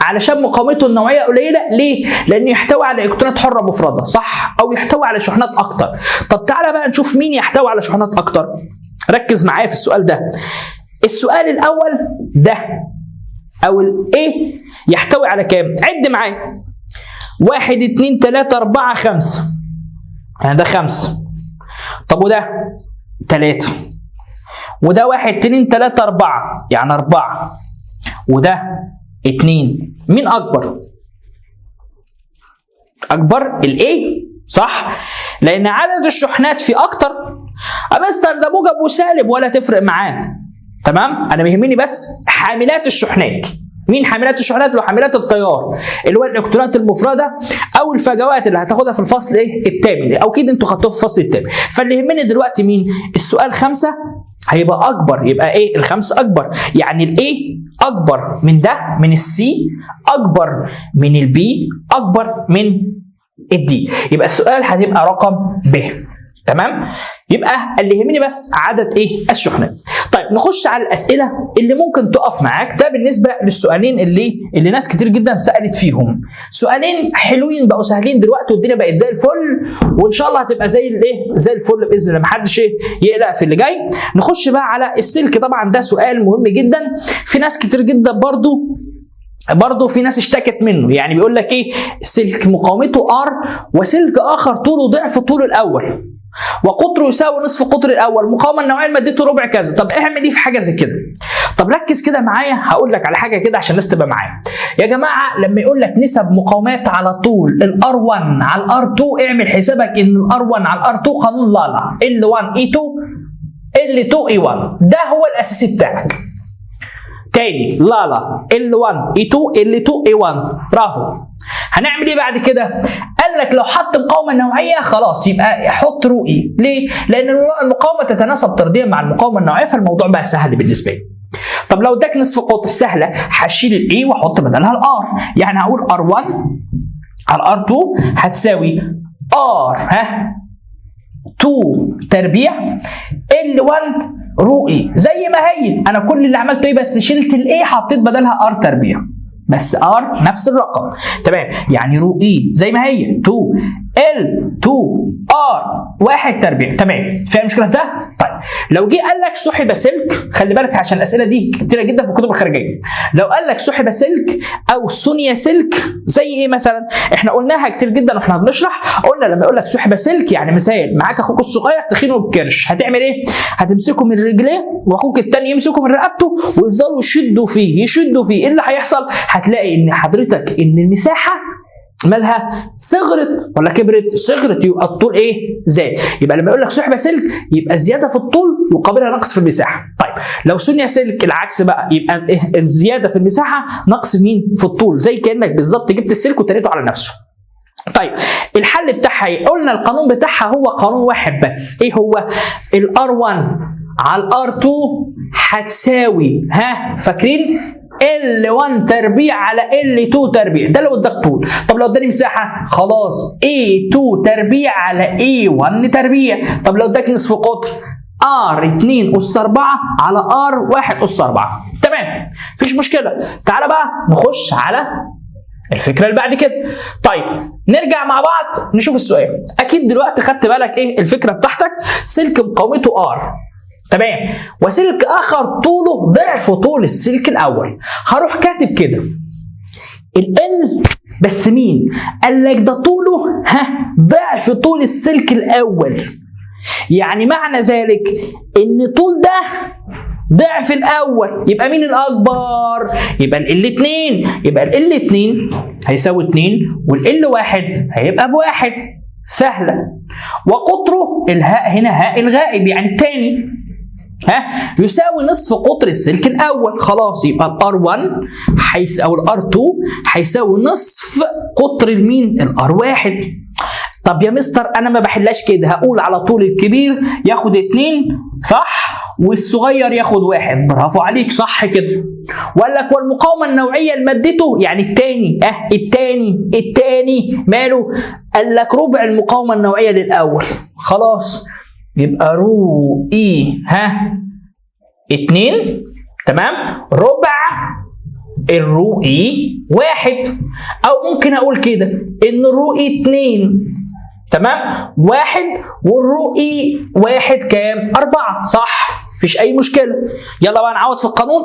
علشان مقاومته النوعيه قليله. ليه؟ لانه يحتوي على الكترونات حره مفرده، صح؟ او يحتوي على شحنات اكتر. طب تعالى بقى نشوف مين يحتوي على شحنات اكتر. ركز معايا في السؤال ده. السؤال الاول ده او الايه يحتوي على كام؟ عد معايا. 1 2 3 4 5، يعني ده 5. طب وده 3، وده 1 2 3 4 يعني 4، وده 2. مين اكبر؟ اكبر الايه، صح؟ لان عدد الشحنات في اكتر. مستر ده موجب وسالب ولا تفرق معاه. تمام، انا بيهمني بس حاملات الشحنات. مين حاملات الشحنات؟ لو حاملات التيار اللي هو الالكترونات المفرده او الفجوات اللي هتاخدها في الفصل الثامن، او كده انتوا خدتوه في الفصل الثامن. فاللي يهمني دلوقتي مين؟ السؤال 5 هيبقى اكبر، يبقى ايه؟ ال5 اكبر، يعني الايه اكبر من ده، من السي اكبر من البي اكبر من الدي. يبقى السؤال هتبقى رقم ب. تمام، يبقى اللي يهمني بس عدد ايه؟ الشحنات. طيب نخش على الاسئله اللي ممكن تقف معاك. ده بالنسبه للسؤالين اللي ناس كتير جدا سالت فيهم. سؤالين حلوين بقوا سهلين دلوقتي، والدنيا بقت زي الفل، وان شاء الله هتبقى زي الفل باذن الله، محدش يقلق في اللي جاي. نخش بقى على السلك. طبعا ده سؤال مهم جدا، في ناس كتير جدا برضو برضه في ناس اشتكت منه، يعني بيقول لك ايه، سلك مقاومته ار وسلك اخر طوله ضعف طول الاول وقطره يساوي نصف قطر الاول، المقاومه النوعيه مادته ربع كذا. طب اعمل ايه في حاجه زي كده؟ طب ركز كده معايا، هقول لك على حاجه كده عشان الناس تبقى معايا. يا جماعه لما يقول لك نسب مقاومات على طول الار1 على الار2، اعمل حسابك ان الار1 على الار2 قانون لالا، L1 E2 L2 E1، ده هو الاساسي بتاعك. تاني لالا L1 E2 L2 E1، برافو. هنعمل ايه بعد كده؟ قال لك لو حط مقاومه نوعيه خلاص يبقى حط رو اي. ليه؟ لان المقاومه تتناسب طرديا مع المقاومه النوعيه، فالموضوع بقى سهل بالنسبه لي. طب لو اداك نصف قطر سهله، هشيل الاي واحط بدلها الار، يعني هقول ار1 على ار2 هتساوي ار 2 تربيع L1 رو اي زي ما هي. انا كل اللي عملته ايه بس شلت الاي حطيت بدلها ار تربيع، بس ار نفس الرقم. تمام، يعني رو اي زي ما هي 2 ال 2 ار 1 تربيع. تمام، فيها مشكله في ده؟ طيب لو جه قال لك سحب سلك، خلي بالك عشان الاسئله دي كتيره جدا في الكتب الخارجيه. لو قال لك سحب سلك او ثنيا سلك زي ايه مثلا؟ احنا قلناها كتير جدا واحنا بنشرح، قلنا لما يقول لك سحب سلك يعني مثال معاك اخوك الصغير تخينه بكرش، هتعمل ايه؟ هتمسكه من رجليه واخوك الثاني يمسكه من رقبته ويفضلوا يشدوا فيه يشدوا فيه. ايه اللي هيحصل؟ هتلاقي ان حضرتك ان المساحه مالها صغرت ولا كبرت؟ صغرت، يبقى الطول ايه؟ زاد. يبقى لما يقول لك سحب سلك يبقى زياده في الطول يقابلها نقص في المساحه. طيب لو ثنيا سلك العكس بقى، يبقى إيه؟ الزياده في المساحه نقص مين؟ في الطول، زي كانك بالظبط جبت السلك وتنيته على نفسه. طيب الحل بتاعها ايه؟ قلنا القانون بتاعها هو قانون واحد بس، ايه هو؟ الار1 على الار2 هتساوي فاكرين؟ L1 تربيع على L2 تربيع، ده لو اداك طول. طب لو اداني مساحه خلاص A2 تربيع على A1 تربيع. طب لو اداك نصف قطر R2 أس 4 على R1 أس 4. تمام، مفيش مشكله. تعالى بقى نخش على الفكره اللي بعد كده. طيب نرجع مع بعض نشوف السؤال. اكيد دلوقتي خدت بالك ايه الفكره بتاعتك؟ سلك مقاومته R، تمام، وسلك اخر طوله ضعف طول السلك الاول. هروح كاتب كده ال بس مين؟ قال لك ده طوله ضعف طول السلك الاول، يعني معنى ذلك ان طول ده ضعف الاول، يبقى مين الاكبر؟ يبقى ال2، يبقى ال2 هيساوي 2 وال1 هيبقى ب1، سهله. وقطره الهاء هنا هاء الغائب يعني الثاني يساوي نصف قطر السلك الاول. خلاص يبقى الار1 او الار2 هيساوي نصف قطر المين؟ الار1. طب يا مستر انا ما بحلهاش كده، هقول على طول الكبير ياخد 2 صح والصغير ياخد 1. برافو عليك، صح كده. وقال لك والمقاومه النوعيه لمادته يعني الثاني الثاني ماله؟ قال لك ربع المقاومه النوعيه للاول. خلاص يبقى رو اي 2 تمام ربع الرو اي 1. او ممكن اقول كده ان الرو اي 2 تمام 1 والرو اي 1 كام؟ 4 صح، مفيش اي مشكله. يلا بقى نعوض في القانون.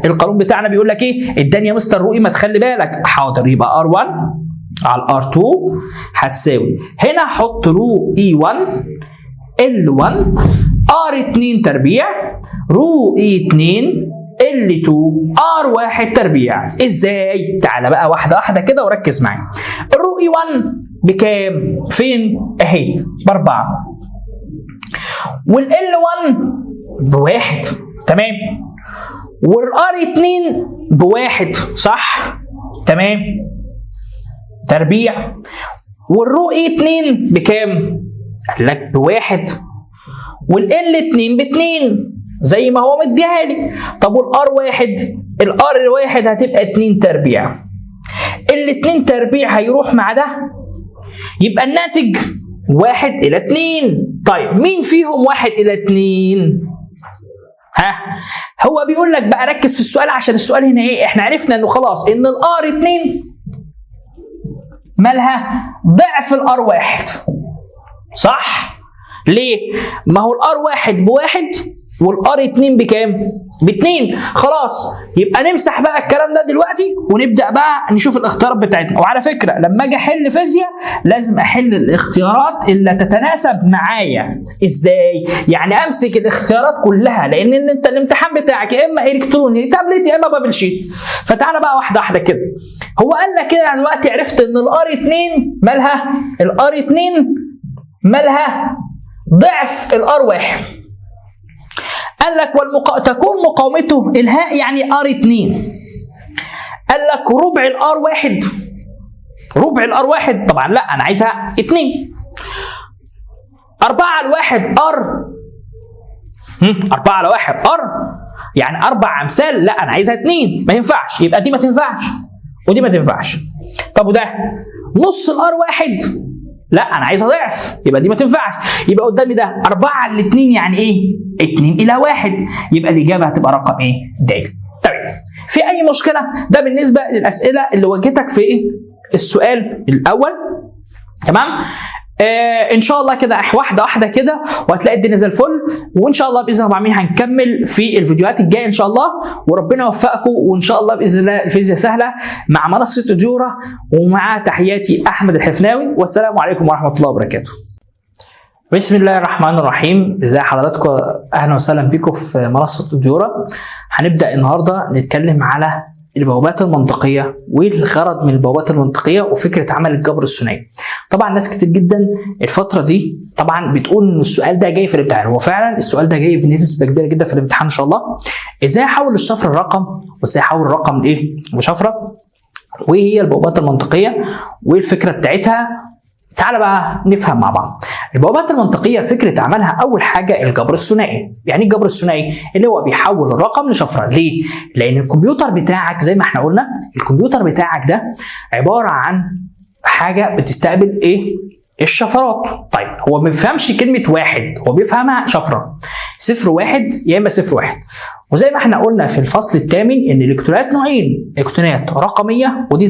القانون بتاعنا بيقول لك ايه؟ اداني يا مستر رو اي، ما تخلي بالك. حاضر، يبقى ار1 على الار2 هتساوي هنا حط رو اي 1 L1 R2 تربيع رو E2 L2 R1 تربيع. ازاي؟ تعالى بقى واحده واحده كده وركز معايا. الرو E1 بكام؟ فين؟ اهي ب4 والL1 ب1 تمام والR2 ب1 صح تمام تربيع والرو E2 بكام؟ قال لك ب1 والL2 ب2 زي ما هو مديها لي. طب الR1 هتبقى 2 تربيع، ال2 تربيع هيروح مع ده يبقى الناتج 1/2. طيب مين فيهم 1/2؟ هو بيقول لك بقى ركز في السؤال عشان السؤال هنا ايه؟ احنا عرفنا انه خلاص ان الR2 مالها ضعف الR1 صح؟ ليه؟ ما هو الR1 ب1 والار 2 بكام؟ ب2. خلاص يبقى نمسح بقى الكلام ده دلوقتي ونبدا بقى نشوف الاختيارات بتاعتنا. وعلى فكره لما اجي احل فيزياء لازم احل الاختيارات اللي تتناسب معايا. ازاي؟ يعني امسك الاختيارات كلها، لان انت الامتحان بتاعك يا اما الكتروني تابلت يا اما بابل شيت. فتعالى بقى واحده واحده كده. هو قال لك كده انا دلوقتي عرفت ان الار 2 مالها؟ الار 2 مالها ضعف الار 1. قال لك تكون مقاومته الهاء يعني ار 2. قال لك ربع الار 1. ربع الار 1 طبعا لا انا عايزها 2. 4 على 1 ار. 4 على 1 ار يعني 4 امثال، لا انا عايزها 2. ما ينفعش، يبقى دي ما تنفعش ودي ما تنفعش. طب وده نص الار 1، لا انا عايزها ضعف، يبقى دي ما تنفعش. يبقى قدامي ده 4 على 2 يعني ايه؟ 2 إلى 1. يبقى الاجابه هتبقى رقم ايه؟ د. طيب في اي مشكله؟ ده بالنسبه للاسئله اللي واجهتك في ايه؟ السؤال الاول. تمام؟ ان شاء الله كده واحده واحده كده وهتلاقي الدنيا زي الفل. وان شاء الله باذن الله هنكمل في الفيديوهات الجايه ان شاء الله، وربنا يوفقكم. وان شاء الله باذن الله الفيزياء سهله مع منصه ديورا. ومع تحياتي احمد الحفناوي، والسلام عليكم ورحمه الله وبركاته. بسم الله الرحمن الرحيم. ازي حضراتكم؟ اهلا وسهلا بكم في منصه ديورا. هنبدا النهارده نتكلم على البوابات المنطقيه والغرض من البوابات المنطقيه وفكره عمل الجبر الثنائي. طبعا ناس كتير جدا الفتره دي طبعا بتقول ان السؤال ده جاي في الامتحان. هو فعلا السؤال ده جاي بنسبه كبيره جدا في الامتحان ان شاء الله. ازاي احول الشفره لرقم، وازاي احول الرقم لايه؟ لشفره، وايه هي البوابات المنطقيه والفكره بتاعتها. تعالى بقى نفهم مع بعض. البوابات المنطقيه فكره عملها اول حاجه الجبر الثنائي. يعني الجبر الثنائي اللي هو بيحول الرقم لشفره. ليه؟ لان الكمبيوتر بتاعك زي ما احنا قلنا الكمبيوتر بتاعك ده عباره عن حاجه بتستقبل ايه؟ الشفرات. طيب هو ما بيفهمش كلمه واحد، هو بيفهمها شفره 0 1 يا اما 0 1. وزي ما احنا قلنا في الفصل الثامن ان الالكترونات نوعين، الكترونات رقميه ودي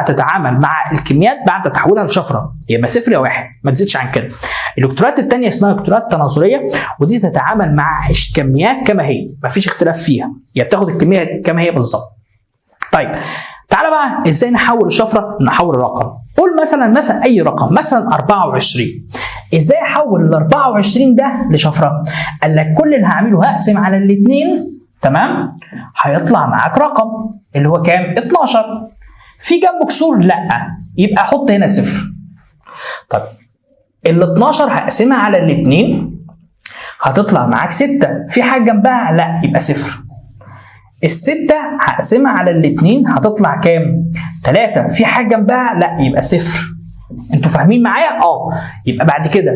تتعامل مع الكميات بعد تحويلها لشفره يا اما 0 يا 1، ما تزيدش عن كده. الالكترونات الثانيه اسمها الكترونات تناظريه ودي تتعامل مع الكميات كما هي، ما فيش اختلاف فيها، هي بتاخد الكميه كما هي بالظبط. طيب تعالى بقى ازاي نحول الشفره نحول الرقم. قول مثلا اي رقم، مثلا 24. ازاي احول ال 24 ده لشفره؟ قال لك كل اللي هعمله هقسم على الاثنين، تمام؟ هيطلع معاك رقم اللي هو كام؟ 12. في جنبه كسور؟ لا، يبقى احط هنا 0. طب ال 12 هقسمها على الاثنين هتطلع معاك 6. في حاجه جنبها؟ لا، يبقى 0. الستة هقسمها على الاثنين هتطلع كام؟ 3. في حاجة جنبها؟ لا، يبقى 0. انتوا فاهمين معايا؟ يبقى بعد كده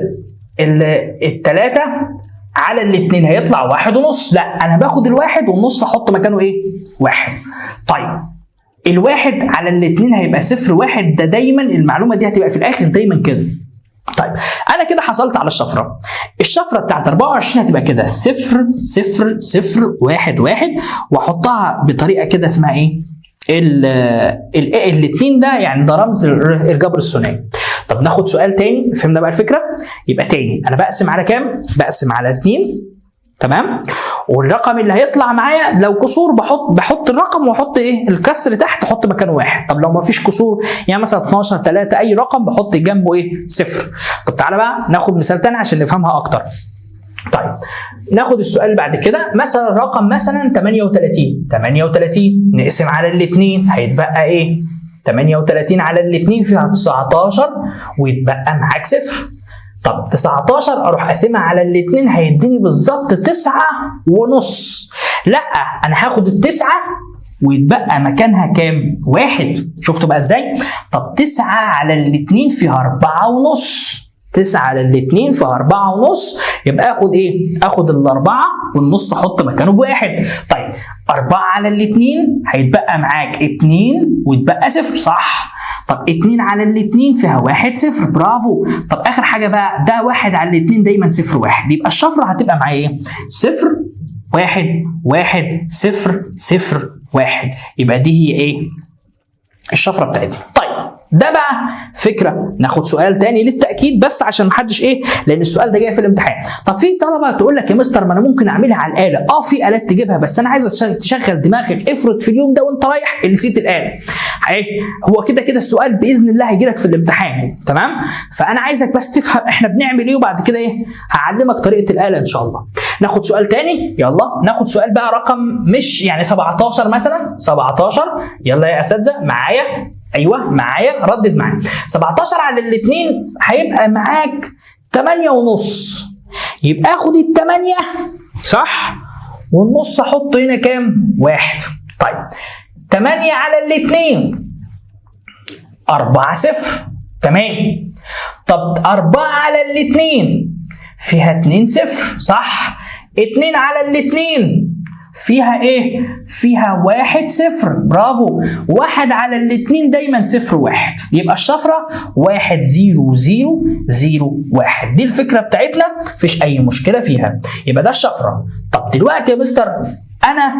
التلاتة على الاثنين هيطلع 1.5. لا، انا باخد الواحد والنص احط مكانه ايه؟ 1. طيب الواحد على الاثنين هيبقى 0 1. ده دايما المعلومة دي هتبقى في الاخر دايما كده. طيب انا كده حصلت على الشفره. الشفره بتاعت 24 هتبقى كده 0 0 0 1 1 واحطها بطريقه كده اسمها ايه؟ الاثنين ده يعني ده رمز الجبر الثنائي. طب ناخد سؤال تاني، فهمنا بقى الفكره؟ يبقى تاني انا بقسم على كام؟ بقسم على 2، تمام؟ والرقم اللي هيطلع معايا لو كسور بحط الرقم واحط ايه؟ الكسر تحت احط مكانه 1. طب لو ما فيش كسور يعني مثلا 12 3 اي رقم بحط جنبه ايه؟ 0. طب تعالى بقى ناخد مثال تاني عشان نفهمها اكتر. طيب ناخد السؤال اللي بعد كده، مثلا رقم مثلا 38 نقسم على الاثنين هيتبقى ايه؟ 38 على الاثنين فيها 19 ويتبقى معاك 0. طب 19 اروح اقسمها على الاثنين هيديني بالظبط 9.5. لا، انا هاخد ال9 ويتبقى مكانها كام؟ 1. شفتوا بقى ازاي؟ طب 9 على الاثنين فيها 4.5. 9 على الاثنين فيها 4.5. يبقى اخد ايه؟ اخد ال4 والنص احط مكانه ب1. طيب 4 على الاثنين هيتبقى معاك 2 ويتبقى 0، صح؟ طب 2 على الاثنين فيها 1 0، برافو. طب اخر حاجه بقى ده 1 على الاثنين دايما 0 1، يبقى الشفره هتبقى معايا ايه؟ 0 1 1 0 0 1. يبقى دي هي ايه؟ الشفره بتاعتنا. طيب ده بقى فكره. ناخد سؤال تاني للتاكيد بس عشان محدش لان السؤال ده جاي في الامتحان. طب في طلبه تقول لك يا مستر ما انا ممكن اعملها على الاله. في الات تجيبها، بس انا عايزك تشغل دماغك. افرض في اليوم ده وانت رايح نسيت الاله، هو كده السؤال باذن الله هيجي لك في الامتحان، تمام؟ فانا عايزك بس تفهم احنا بنعمل ايه، وبعد كده هعلمك طريقه الاله ان شاء الله. ناخد سؤال تاني، يلا ناخد سؤال بقى رقم مش 17 مثلا، 17. يلا يا اساتذه معايا، ايوه معايا، ردد معايا. 17 على الاثنين هيبقى معاك 8.5. يبقى اخد ال8 صح، والنص احطه هنا كام؟ 1. طيب 8 على الاثنين 4 0، تمام. طب 4 على الاثنين فيها 2 0 صح. 2 على الاثنين فيها فيها 1 0، برافو. 1 على الاثنين دايما 0 1، يبقى الشفره 1 0 0 0 1. دي الفكره بتاعتنا، مفيش اي مشكله فيها، يبقى ده الشفره. طب دلوقتي يا مستر انا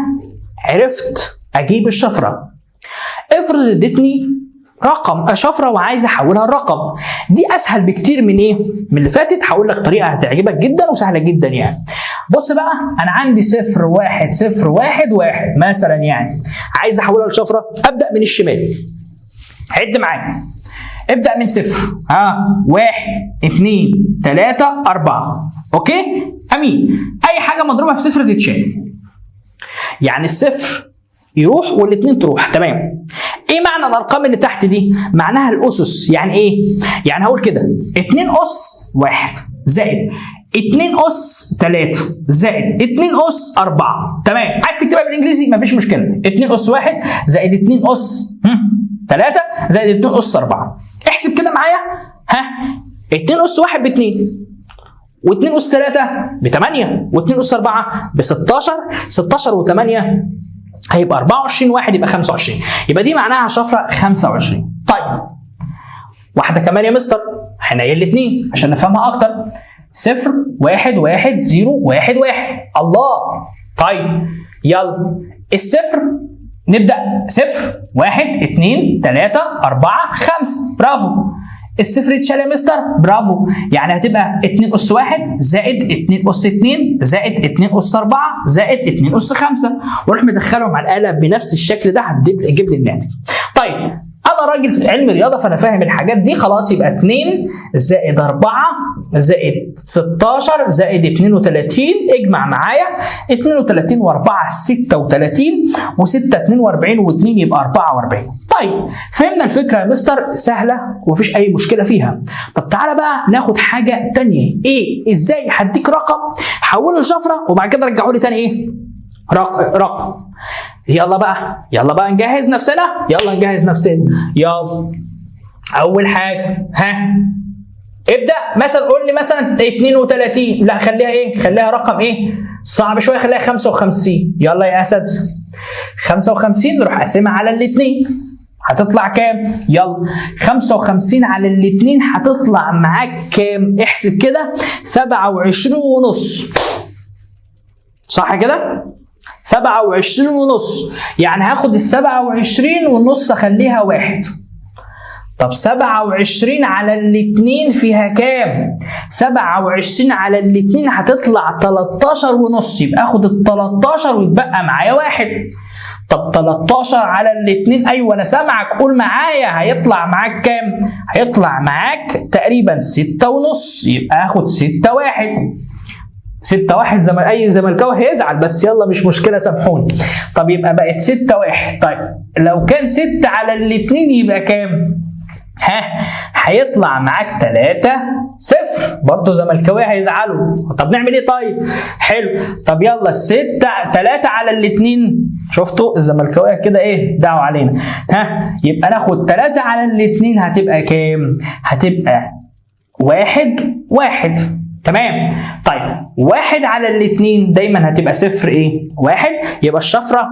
عرفت اجيب الشفره. افرض ادتني رقم شفره وعايز احولها لرقم، دي اسهل بكتير من من اللي فاتت. هقول لك طريقه هتعجبك جدا وسهله جدا بص بقى، انا عندي 0 1 0 1 1 مثلا، عايز احولها لشفره. ابدا من الشمال، عد معايا، ابدا من 0 1 2 3 4. اوكي امين. اي حاجه مضروبه في 0 تتشال، الصفر يروح والاثنين تروح، تمام. ايه معنى الارقام اللي تحت دي؟ معناها الاسس. يعني هقول كده 2 اس 1 زائد 2 اس 3 زائد 2 اس 4، تمام. عايز تكتبها بالانجليزي مفيش مشكله. 2 اس 1 زائد 2 اس 3 زائد 2 اس 4. احسب كده معايا. 2 اس 1 ب 2، و2 اس 3 ب 8، و2 اس 4 ب 16. 16 و8 هيبقى 24، واحد يبقى 25. يبقى دي معناها شفره 25. طيب واحده كمان يا مستر، هنقل الاثنين عشان نفهمها اكتر. 0 1 1 0 1 1. الله. طيب يلا الصفر نبدا 0 1 2 3 4 5، برافو. الصفر يتشال يا مستر، برافو. هتبقى 2 اس 1 زائد 2 اس 2 زائد 2 اس 4 زائد 2 اس 5، واروح مدخلهم على الاله بنفس الشكل ده هتجيب لي الناتج. طيب انا راجل في علم رياضه فانا فاهم الحاجات دي خلاص. يبقى 2 زائد 4 زائد 16 زائد 32. اجمع معايا 32 و4 36 و6 42 و2 يبقى 44. طيب فهمنا الفكره يا مستر، سهله ومفيش اي مشكله فيها. طب تعالى بقى ناخد حاجه ثانيه. ازاي هديك رقم حوله لشفره وبعد كده رجعه لي ثاني رقم. يلا بقى نجهز نفسنا. يلا اول حاجه ابدا مثلا قول لي مثلا 32. لا خليها رقم صعب شويه، خليها 55. يلا يا اساتذه 55 نروح قاسمها على الاثنين هتطلع كام؟ يلا 55 على الاثنين هتطلع معاك كام؟ احسب كده 27 ونص، صح كده؟ 27 ونص. هاخد ال27 والنص اخليها 1. طب 27 على الاثنين فيها كام؟ 27 على الاثنين هتطلع 13 ونص، يبقى اخد ال13 ويتبقى معايا 1. طب 13 على الاثنين، ايوه انا سامعك، قول معايا، هيطلع معاك كام؟ هيطلع معاك تقريبا 6 ونص، يبقى اخد 6 1. 6 1 اي زملكاوي هيزعل، بس يلا مش مشكله سامحوني. طب يبقى بقت 6 1. طيب لو كان 6 على الاثنين يبقى كام؟ هيطلع معاك 3 0. برضه زملكاويه هيزعلوا. طب نعمل ايه طيب؟ حلو. طب يلا 3 على الاثنين، شفتوا الزملكاويه كده دعوا علينا. يبقى ناخد 3 على الاثنين هتبقى كام؟ هتبقى 1 1، تمام. طيب 1 على الاتنين دايما هتبقى صفر ايه؟ 1. يبقى الشفرة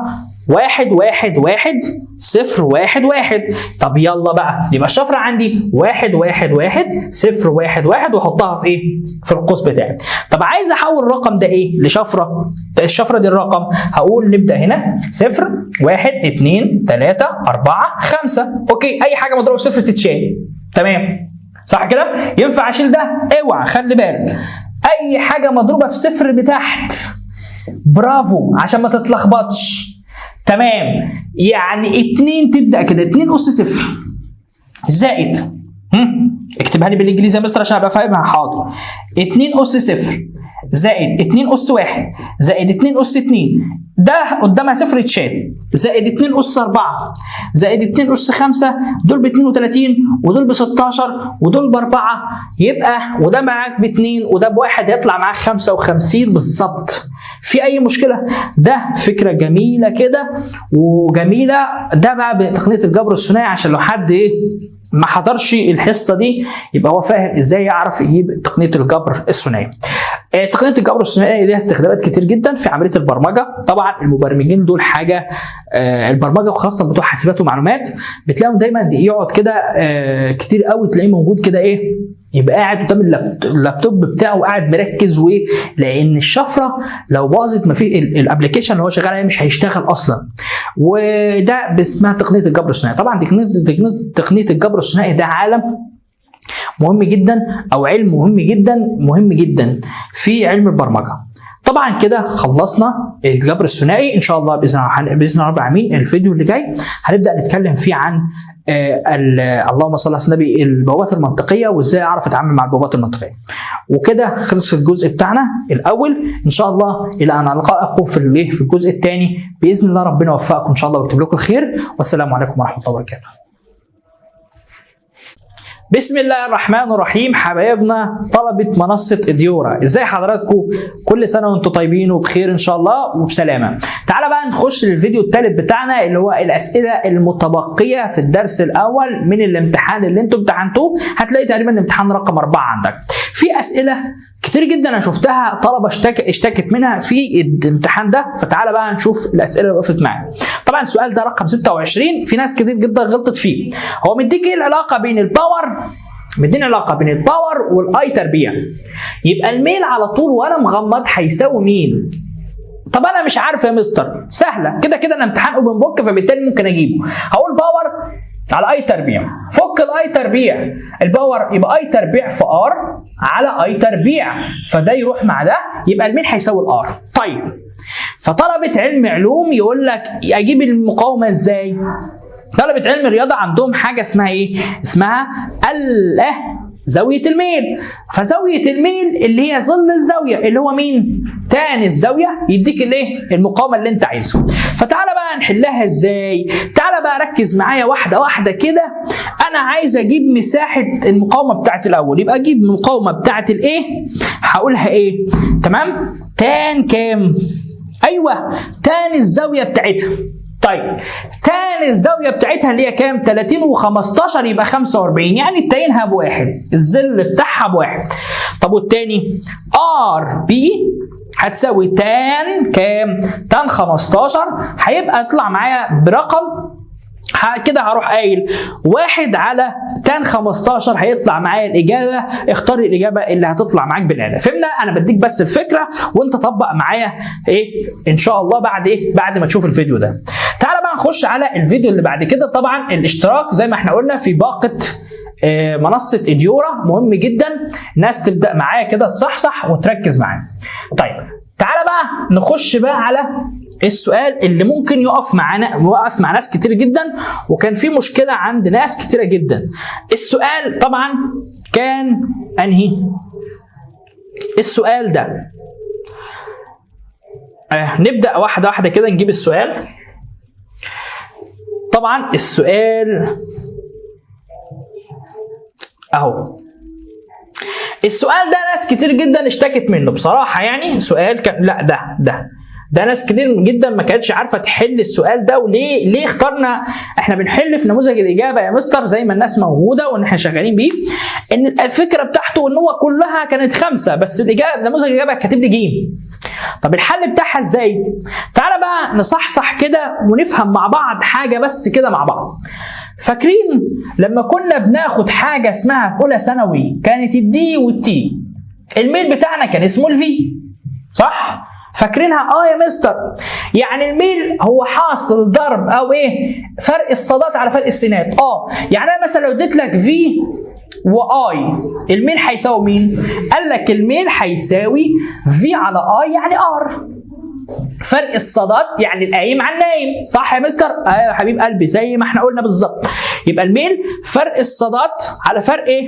1 1 1 0 1 1. طب يلا بقى، يبقى الشفرة عندي 1 1 1 0 1 1 واحطها في ايه؟ في القوس بتاعي. طب عايز احول الرقم ده ايه؟ لشفرة. الشفرة دي الرقم هقول نبدأ هنا 0 1 2 3 4 5. اوكي، اي حاجة مضروبة بصفر تتشال. تمام، صح كده؟ ينفع اشيل ده؟ اوعى، خلي بالك اي حاجة مضروبة في صفر بتحت. برافو، عشان ما تتلخبطش. تمام، يعني 2 تبدأ كده، 2 أس 0 زائد اكتبها لي بالانجليزي يا مستر عشان ابقى فاهمها. حاضر. 2 أس 0 زائد 2 أس 1 زائد 2 أس 2، ده قدامها صفر يتشال، زائد 2 أس 4 زائد 2 أس 5، دول ب 32 ودول ب 16 ودول ب 4، يبقى وده معاك ب 2 وده ب1 يطلع معاك 55 بالظبط. في أي مشكلة؟ ده فكرة جميلة كده وجميلة. ده بقى بتقنية الجبر الثنائي، عشان لو حد ما حضرش الحصة دي يبقى هو فاهم ازاي يعرف يجيب تقنية الجبر الثنائي. تقنية الجبر الثنائي ليها استخدامات كتير جدا في عملية البرمجة. طبعا المبرمجين دول حاجة، البرمجة وخاصة بتوع حاسبات ومعلومات بتلاقيهم دايما يقعد كده كتير قوي، تلاقيه موجود كده يبقى قاعد قدام اللابتوب بتاعه قاعد مركز. لان الشفره لو باظت ما في الابلكيشن اللي هو شغال عليه مش هيشتغل اصلا. وده باسمها تقنيه الجبر الثنائي. طبعا تقنيه الجبر الثنائي ده عالم مهم جدا، او علم مهم جدا في علم البرمجه. طبعا كده خلصنا الجبر الثنائي. ان شاء الله باذن الله رب العالمين الفيديو اللي جاي هنبدا نتكلم فيه عن اللهم صل على النبي البوابات المنطقيه وازاي اعرف اتعامل مع البوابات المنطقيه. وكده خلص الجزء بتاعنا الاول. ان شاء الله الى ان القاكم في الجزء الثاني باذن الله. ربنا يوفقكم ان شاء الله ويكتب لكم الخير، والسلام عليكم ورحمه الله وبركاته. بسم الله الرحمن الرحيم. حبايبنا طلبة منصة اديورا، ازاي حضراتكم؟ كل سنة وانتم طيبين وبخير ان شاء الله وبسلامة. تعالى بقى نخش للفيديو الثالث بتاعنا اللي هو الاسئلة المتبقية في الدرس الاول من الامتحان اللي انتم امتحنتوه. هتلاقي تقريبا الامتحان رقم 4 عندك. في اسئلة كتير جدا انا شفتها طلبة اشتكت منها في الامتحان ده، فتعالى بقى نشوف الاسئلة اللي وقفت معايا. طبعا السؤال ده رقم 26 في ناس كتير جدا غلطت فيه. هو مديك ايه العلاقة بين الباور؟ مديني علاقه بين الباور والاي تربيع. يبقى الميل على طول وانا مغمض هيساوي مين؟ طب انا مش عارف يا مستر. سهله كده كده، انا امتحان اوبن بوك فبالتالي ممكن اجيبه. هقول باور على اي تربيع. فك الاي تربيع، الباور يبقى اي تربيع في ار على اي تربيع، فده يروح مع ده يبقى الميل هيساوي الار. طيب فطلبه علم علوم يقول لك اجيب المقاومه ازاي؟ طلبة علم رياضة عندهم حاجة اسمها ايه؟ اسمها زاوية الميل. فزاوية الميل اللي هي ظل الزاوية اللي هو مين؟ تان الزاوية يديك الايه؟ المقاومة اللي انت عايزه. فتعالى بقى نحلها ازاي؟ تعالى بقى ركز معايا واحدة واحدة كده. انا عايز اجيب مساحة المقاومة بتاعت الاول، يبقى اجيب المقاومة بتاعت الايه؟ هقولها ايه؟ تمام؟ تان كام؟ ايوه تان الزاوية بتاعتها. طيب تاني الزاويه بتاعتها اللي هي كام؟ 30 و15 يبقى 45، يعني التانيها بواحد، الظل بتاعها بواحد. طب والتاني ار بي هتساوي تان كام؟ تان 15 هيبقى يطلع معايا برقم كده. هروح قايل 1 على تان 15 هيطلع معايا الاجابه. اختار الاجابه اللي هتطلع معاك بالاله. فهمنا؟ انا بديك بس الفكره وانت طبق معايا ان شاء الله بعد ما تشوف الفيديو ده. تعالى بقى نخش على الفيديو اللي بعد كده. طبعا الاشتراك زي ما احنا قلنا في باقه منصه اديورا مهم جدا. الناس تبدا معايا كده تصحصح وتركز معايا. طيب تعالى بقى نخش بقى على السؤال اللي ممكن يقف مع ناس كتير جدا، وكان في مشكله عند ناس كتيره جدا. السؤال طبعا كان انهي؟ السؤال ده نبدا واحده واحده كده نجيب السؤال. طبعا السؤال اهو. السؤال ده ناس كتير جدا اشتكت منه بصراحه. يعني سؤال كان لا ده ده ناس كتير جدا ما كانتش عارفه تحل السؤال ده. ليه اخترنا احنا بنحل في نموذج الاجابه يا مستر زي ما الناس موجوده وان احنا شغالين بيه؟ ان الفكره بتاعته ان هو كلها كانت 5 بس الاجابه نموذج الاجابه كاتب لي ج. طب الحل بتاعها ازاي؟ تعالى بقى نصحصح كده ونفهم مع بعض حاجه بس كده مع بعض. فاكرين لما كنا بناخد حاجه اسمها في اولى ثانوي كانت الدي والتي، الميل بتاعنا كان اسمه الفي، صح؟ فاكرينها؟ يا مستر، يعني الميل هو حاصل ضرب او ايه؟ فرق الصادات على فرق السينات. يعني انا مثلا لو اديت لك في واي، الميل هيساوي مين؟ قال لك الميل هيساوي في على اي يعني ار. فرق الصادات يعني القايم على النايم، صح يا مستر؟ يا حبيب قلبي زي ما احنا قلنا بالظبط. يبقى الميل فرق الصادات على فرق ايه؟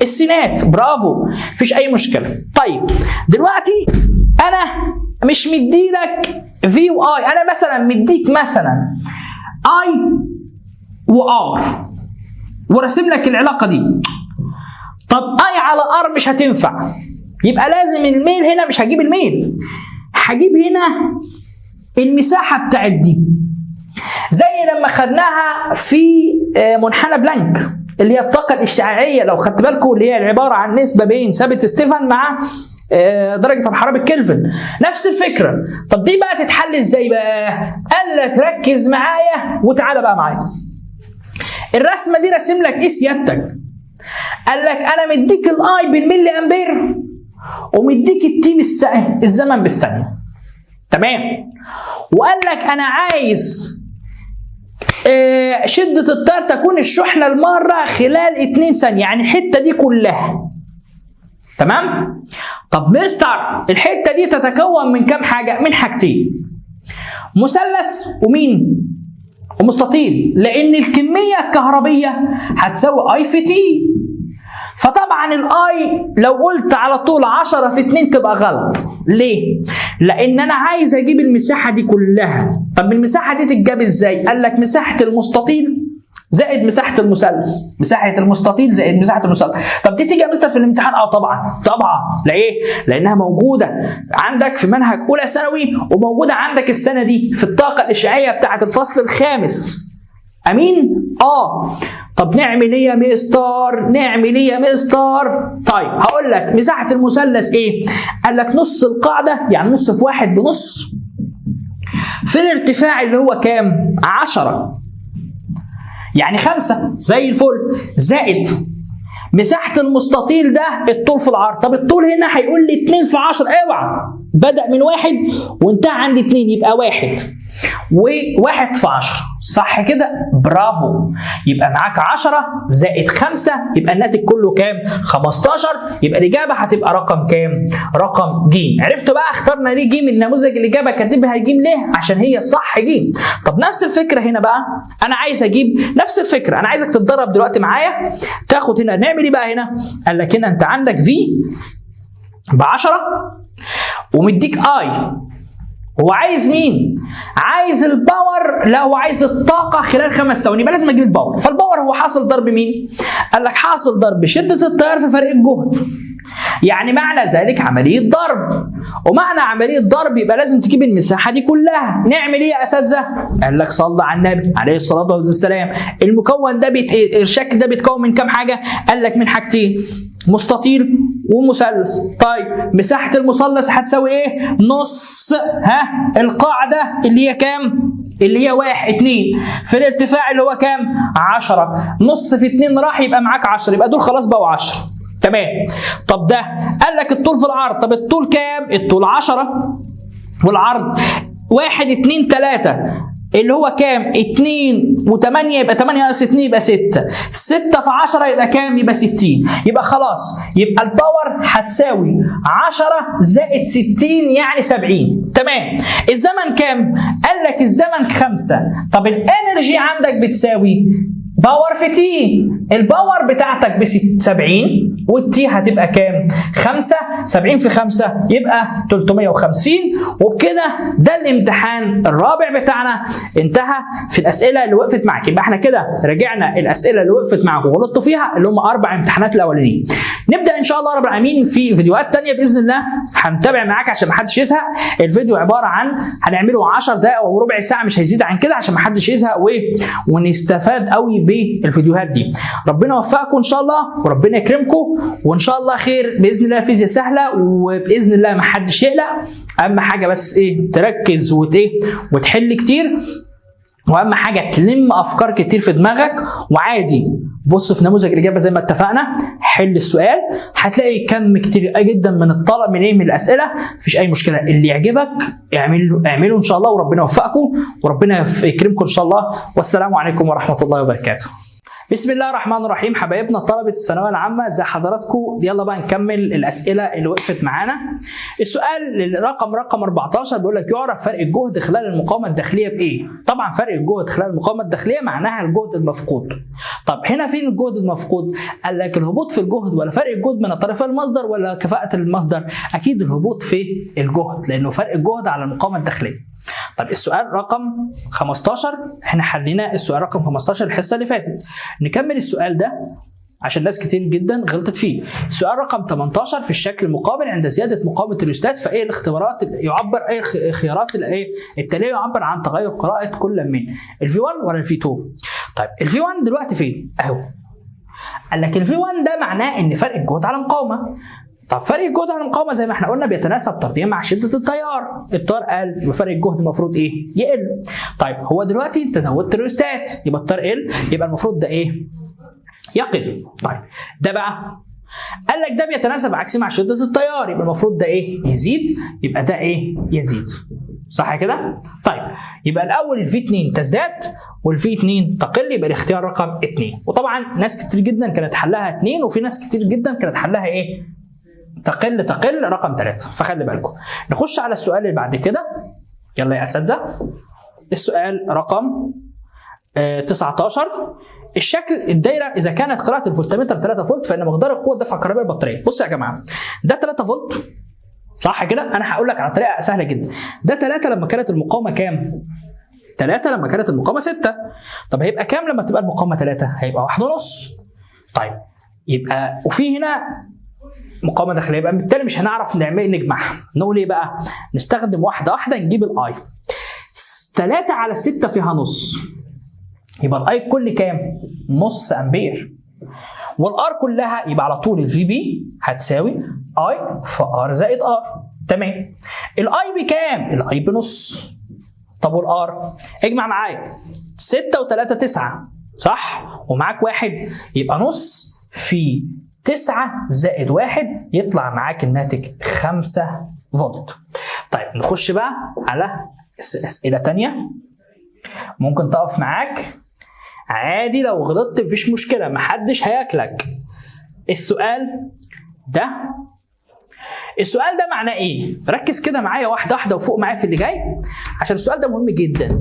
السينات. برافو، مفيش اي مشكله. طيب دلوقتي انا مش مديلك في واي، انا مثلا مديك مثلا اي وار ورسم لك العلاقه دي. طب اي على ار مش هتنفع، يبقى لازم الميل هنا مش هجيب الميل، هجيب هنا المساحه بتاعت دي زي لما خدناها في منحنى بلانك اللي هي الطاقه الاشعاعيه، لو خدت بالكم اللي هي عباره عن نسبه بين ثابت ستيفان مع درجه الحراره بالكلفن. نفس الفكره. طب دي بقى تتحل ازاي بقى؟ قال لك ركز معايا وتعالى بقى معايا. الرسمه دي راسم لك ايه سيادتك؟ قال لك انا مديك الاي بالملي امبير ومديك التي الزمن بالثانيه. تمام؟ وقال لك انا عايز شده التيار تكون الشحنه الماره خلال 2 ثانيه، يعني الحته دي كلها. تمام؟ طب مستر الحته دي تتكون من كام حاجه؟ من حاجتين، مثلث ومين؟ ومستطيل، لان الكميه الكهربيه هتساوي اي في تي. فطبعا الاي لو قلت على طول 10 في 2 تبقى غلط. ليه؟ لان انا عايز اجيب المساحه دي كلها. طب المساحه دي تتجاب ازاي؟ قال لك مساحه المستطيل زائد مساحه المثلث، مساحه المستطيل زائد مساحه المثلث. طب دي تيجي يا مستر في الامتحان؟ طبعا. ليه؟ لانها موجوده عندك في منهج اولى ثانوي وموجوده عندك السنه دي في الطاقه الاشعاعيه بتاعه الفصل الخامس. امين؟ طب نعمل ايه يا مستر؟ طيب هقول لك مساحه المثلث ايه؟ قال لك نص القاعده، يعني نص في 1 بنص في الارتفاع اللي هو كام؟ 10، يعني 5 زي الفل، زائد مساحة المستطيل ده الطول في العرض. طب الطول هنا هيقول لي 2 في 10، اوعى، بدأ من 1 وانتهى عند 2 يبقى 1 و1 في 10، صح كده؟ برافو. يبقى معاك 10 زائد 5 يبقى الناتج كله كام؟ 15. يبقى الإجابة هتبقى رقم كام؟ رقم ج. عرفتوا بقى اخترنا ليه ج من نموذج الإجابة كاتبها ج ليه؟ عشان هي صح ج. طب نفس الفكرة هنا بقى، أنا عايز أجيب نفس الفكرة، أنا عايزك تتدرب دلوقتي معايا، تاخد هنا نعمل إيه بقى هنا؟ قال لك هنا أنت عندك في ب10 ومديك اي، هو عايز مين؟ عايز الباور، لا هو عايز الطاقة خلال 5 ثواني، يبقى لازم اجيب الباور. فالباور هو حاصل ضرب مين؟ قال لك حاصل ضرب شدة التيار في فرق الجهد. يعني معنى ذلك عملية ضرب، ومعنى عملية ضرب يبقى لازم تجيب المساحة دي كلها. نعمل ايه يا اساتذة؟ قال لك صلى على النبي عليه الصلاة والسلام. المكون ده الشكل ده بيتكون من كام حاجة؟ قال لك من حاجتين، مستطيل ومثلث. طيب مساحة المثلث هتساوي ايه؟ نص القاعدة اللي هي كام؟ اللي هي 1 2 في الارتفاع اللي هو كام؟ 10. نص في 2 راح يبقى معاك 10، يبقى دول خلاص بقوا 10. تمام. طب ده قال لك الطول في العرض، طب الطول كام؟ الطول 10 والعرض 1 2 3 اللي هو كام؟ 2 و8 يبقى 8 ناقص 2 يبقى 6. 6 في 10 يبقى كام؟ يبقى 60. يبقى خلاص، يبقى الباور هتساوي 10 زائد 60 يعني 70. تمام. الزمن كام؟ قال لك الزمن 5. طب الانرجي عندك بتساوي باور في تي، الباور بتاعتك ب 70 والتي هتبقى كام؟ 5. 70 في 5 يبقى 350. وبكده ده الامتحان الرابع بتاعنا انتهى في الاسئله اللي وقفت معاك. يبقى احنا كده رجعنا الاسئله اللي وقفت معاك وغلطتوا فيها اللي هم 4 امتحانات الاولانيين. نبدا ان شاء الله رب العالمين في فيديوهات ثانيه باذن الله هنتابع معاك عشان ما حدش يزهق. الفيديو عباره عن هنعمله 10 دقائق او ربع ساعه، مش هيزيد عن كده عشان ما حدش يزهق ونستفاد قوي بالفيديوهات دي. ربنا يوفقكم ان شاء الله وربنا يكرمكم، وان شاء الله خير باذن الله. فيزياء سهله وباذن الله ما حدش يقلق. اهم حاجه بس تركز وتحل كتير، واهم حاجه تلم افكار كتير في دماغك. وعادي بص في نموذج الاجابه زي ما اتفقنا، حل السؤال هتلاقي كم كتير جدا من الطلب من الاسئله. مفيش اي مشكله، اللي يعجبك اعمله ان شاء الله، وربنا يوفقكم وربنا يكرمكم ان شاء الله. والسلام عليكم ورحمه الله وبركاته. بسم الله الرحمن الرحيم. حبايبنا طلبة الثانوية العامة زي حضراتكم، يلا بقى نكمل الأسئلة اللي وقفت معانا. السؤال رقم 14 بيقول لك يعرف فرق الجهد خلال المقاومة الداخلية بإيه؟ طبعا فرق الجهد خلال المقاومة الداخلية معناها الجهد المفقود. طب هنا فين الجهد المفقود؟ قال لك الهبوط في الجهد ولا فرق الجهد من طرفي المصدر ولا كفاءة المصدر؟ أكيد الهبوط في الجهد لأنه فرق الجهد على المقاومة الداخلية. طب السؤال رقم 15 احنا حلينا السؤال رقم 15 الحصه اللي فاتت. نكمل السؤال ده عشان ناس كتير جدا غلطت فيه. السؤال رقم 18 في الشكل المقابل عند زياده مقاومه الريوستات فايه الاختبارات يعبر اي خيارات التاليه يعبر عن تغير قراءه كل من الفي 1 ولا الفي 2. طيب الفي 1 دلوقتي فين؟ اهو. قال لك الفي 1 ده معناه ان فرق الجهد على مقاومه. طب فرق الجهد على المقاومه زي ما احنا قلنا بيتناسب طرديا مع شده التيار. التيار قل يبقى فرق الجهد المفروض يقل. طيب هو دلوقتي انت زودت الريوستات يبقى التيار قل، يبقى المفروض ده يقل. طيب ده بقى قال لك ده بيتناسب عكسي مع شده التيار، يبقى المفروض ده يزيد، يبقى ده يزيد. صح كده؟ طيب يبقى الاول الفي 2 تزداد والفي 2 تقل، يبقى الاختيار رقم 2. وطبعا ناس كتير جدا كانت حلها 2 وفي ناس كتير جدا كانت حلها تقل رقم 3، فخلي بالكم. نخش على السؤال اللي بعد كده، يلا يا اساتذه. السؤال رقم 19 الشكل الدايره اذا كانت قراءه الفولتمتر 3 فولت فان مقدار القوه الدفع الكهربائيه للبطاريه. بصوا يا جماعه ده 3 فولت صح كده؟ انا هقول لك على طريقه سهله جدا. ده 3 لما كانت المقاومه كام؟ 3 لما كانت المقاومه 6. طب هيبقى كام لما تبقى المقاومه 3؟ هيبقى 1.5. طيب يبقى وفي هنا مقاومه داخليه، يبقى بالتالي مش هنعرف نجمعها. نقول ايه بقى؟ نستخدم واحده نجيب الاي. 3 على 6 فيها نص، يبقى الاي كل كام؟ نص امبير. والار كلها يبقى على طول الفي بي هتساوي اي في ار زائد ار. تمام. الاي بكام؟ الاي بنص. طب والار؟ اجمع معايا 6 و3 9 صح؟ ومعاك 1 يبقى نص في 9 زائد 1 يطلع معاك الناتج 5 فولت. طيب نخش بقى على اسئله ثانيه. ممكن تقف معاك عادي لو غلطت مفيش مشكله، محدش هياكلك. السؤال ده معناه ايه؟ ركز كده معايا واحده وفوق معايا في اللي جاي عشان السؤال ده مهم جدا.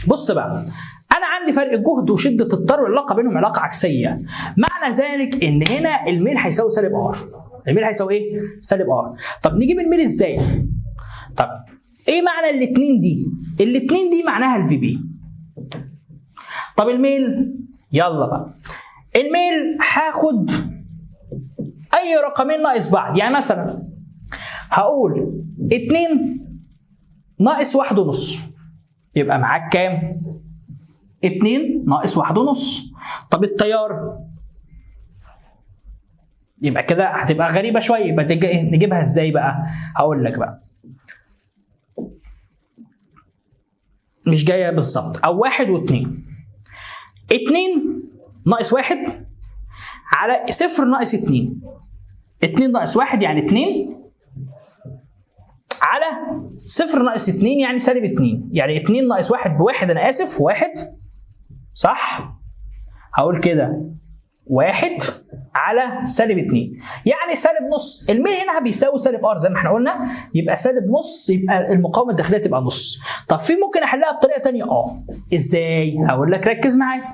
بص بقى، انا عندي فرق الجهد وشده التيار والعلاقه بينهم علاقه عكسيه. معنى ذلك ان هنا الميل هيساوي سالب ار. الميل هيساوي سالب ار. طب نجيب الميل ازاي؟ طب ايه معنى الاثنين دي؟ الاثنين دي معناها الفي بي. طب الميل، يلا بقى الميل هاخد اي رقمين ناقص بعض. يعني مثلا هقول 2 ناقص 1.5 يبقى معاك كام؟ 2 ناقص 1.5. طب التيار يبقى كده هتبقى غريبه شويه، يبقى نجيبها ازاي بقى؟ هقول لك بقى مش جايه بالظبط. او 1 و2. 2 ناقص 1 على 0 ناقص 2. 2 ناقص 1 يعني 2 على 0 ناقص 2 يعني سالب 2. يعني 2 ناقص 1 بواحد، انا اسف 1 صح؟ هقول كده 1 على سالب 2 يعني سالب نص. الميل هنا بيساوي سالب ار زي ما احنا قلنا، يبقى سالب نص، يبقى المقاومه الداخليه تبقى نص. طب في ممكن احلها بطريقه ثانيه. ازاي؟ هقول لك ركز معايا.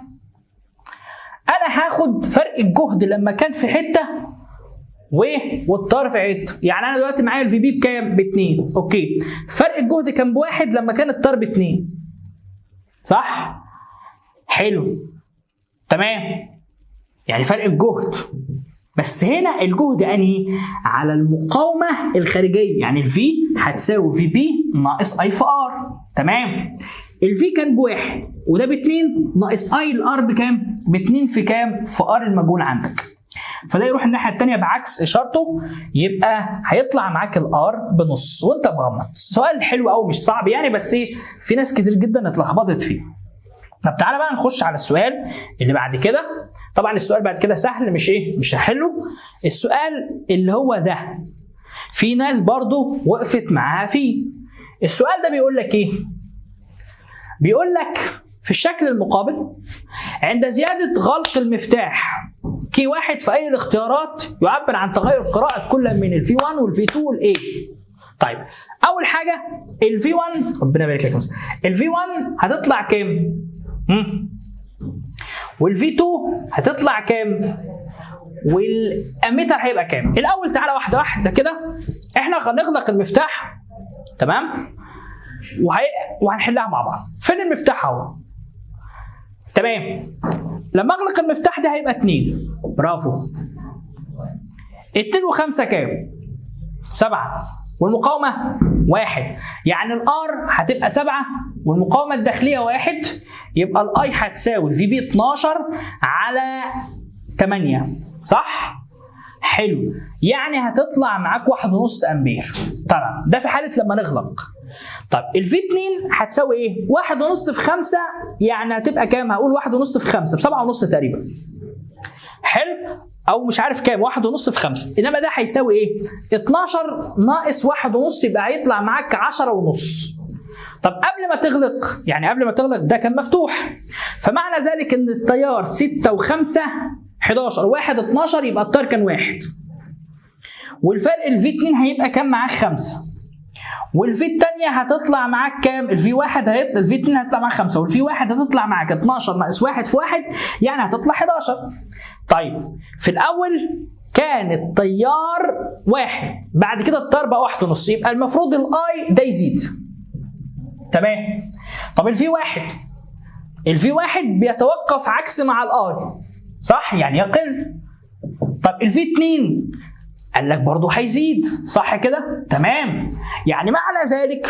انا هاخد فرق الجهد لما كان في حته والتيار في حته. يعني انا دلوقتي معايا الفي بي بكام؟ ب2. اوكي، فرق الجهد كان ب1 لما كان التيار ب2 صح؟ حلو تمام. يعني فرق الجهد بس هنا الجهد انهي؟ على المقاومه الخارجيه، يعني الفي هتساوي في بي ناقص اي في ار. تمام. الفي كان بواحد وده باتنين ناقص اي الار بكام؟ باتنين في كام؟ في ار المجهول عندك. فده يروح الناحيه الثانيه بعكس اشارته، يبقى هيطلع معاك الار بنص وانت مغمض. سؤال حلو قوي مش صعب يعني، بس ايه في ناس كتير جدا اتلخبطت فيه. طب تعالى بقى نخش على السؤال اللي بعد كده. طبعا السؤال بعد كده سهل، مش هحله. السؤال اللي هو ده في ناس برضو وقفت معاها فيه. السؤال ده بيقول لك ايه؟ بيقول لك في الشكل المقابل عند زيادة غلق المفتاح كي واحد في أي الاختيارات يعبر عن تغير قراءة كل من الفي 1 والفي 2 والاي. طيب أول حاجة الفي 1 ربنا يبارك لك، الفي 1 هتطلع كام؟ والفي 2 هتطلع كام؟ والاميتر هيبقى كام؟ الأول تعالى واحدة واحدة كده. احنا هنغلق المفتاح تمام؟ وهنحلها مع بعض. فين المفتاح اهو؟ تمام. لما اغلق المفتاح ده هيبقى 2. برافو. 2 و5 كام؟ 7. والمقاومة 1. يعني الار هتبقى 7 والمقاومة الداخلية 1. يبقى الاي هتساوي في بي 12 على 8. صح؟ حلو. يعني هتطلع معاك 1.5 امبير. طبعا ده في حالة لما نغلق. طب الفي 2 هتساوي ايه؟ 1.5 في 5 يعني هتبقى كام؟ هقول 1.5 في 5 ب7.5 تقريبا. حلو؟ او مش عارف كام، 1.5 في 5. انما ده هيساوي ايه؟ 12 ناقص 1.5 يبقى هيطلع معاك 10.5. طب قبل ما تغلق، يعني قبل ما تغلق ده كان مفتوح. فمعنى ذلك ان التيار 6 و5 11 1 12 يبقى التيار كان 1. والفرق الفي 2 هيبقى كام معاك؟ 5. والفي الثانيه هتطلع معاك كام؟ الفي 1 الفي 2 هتطلع معاك 5 والفي 1 هتطلع معاك 12 ناقص 1 في 1 يعني هتطلع 11. طيب في الاول كان التيار 1 بعد كده التيار بقى 1.5 يبقى المفروض الاي ده يزيد. تمام. طب الفي 1 بيتوقف عكس مع الاي صح؟ يعني يقل. طب الفي 2 قال لك برضه هيزيد صح كده؟ تمام. يعني معنى ذلك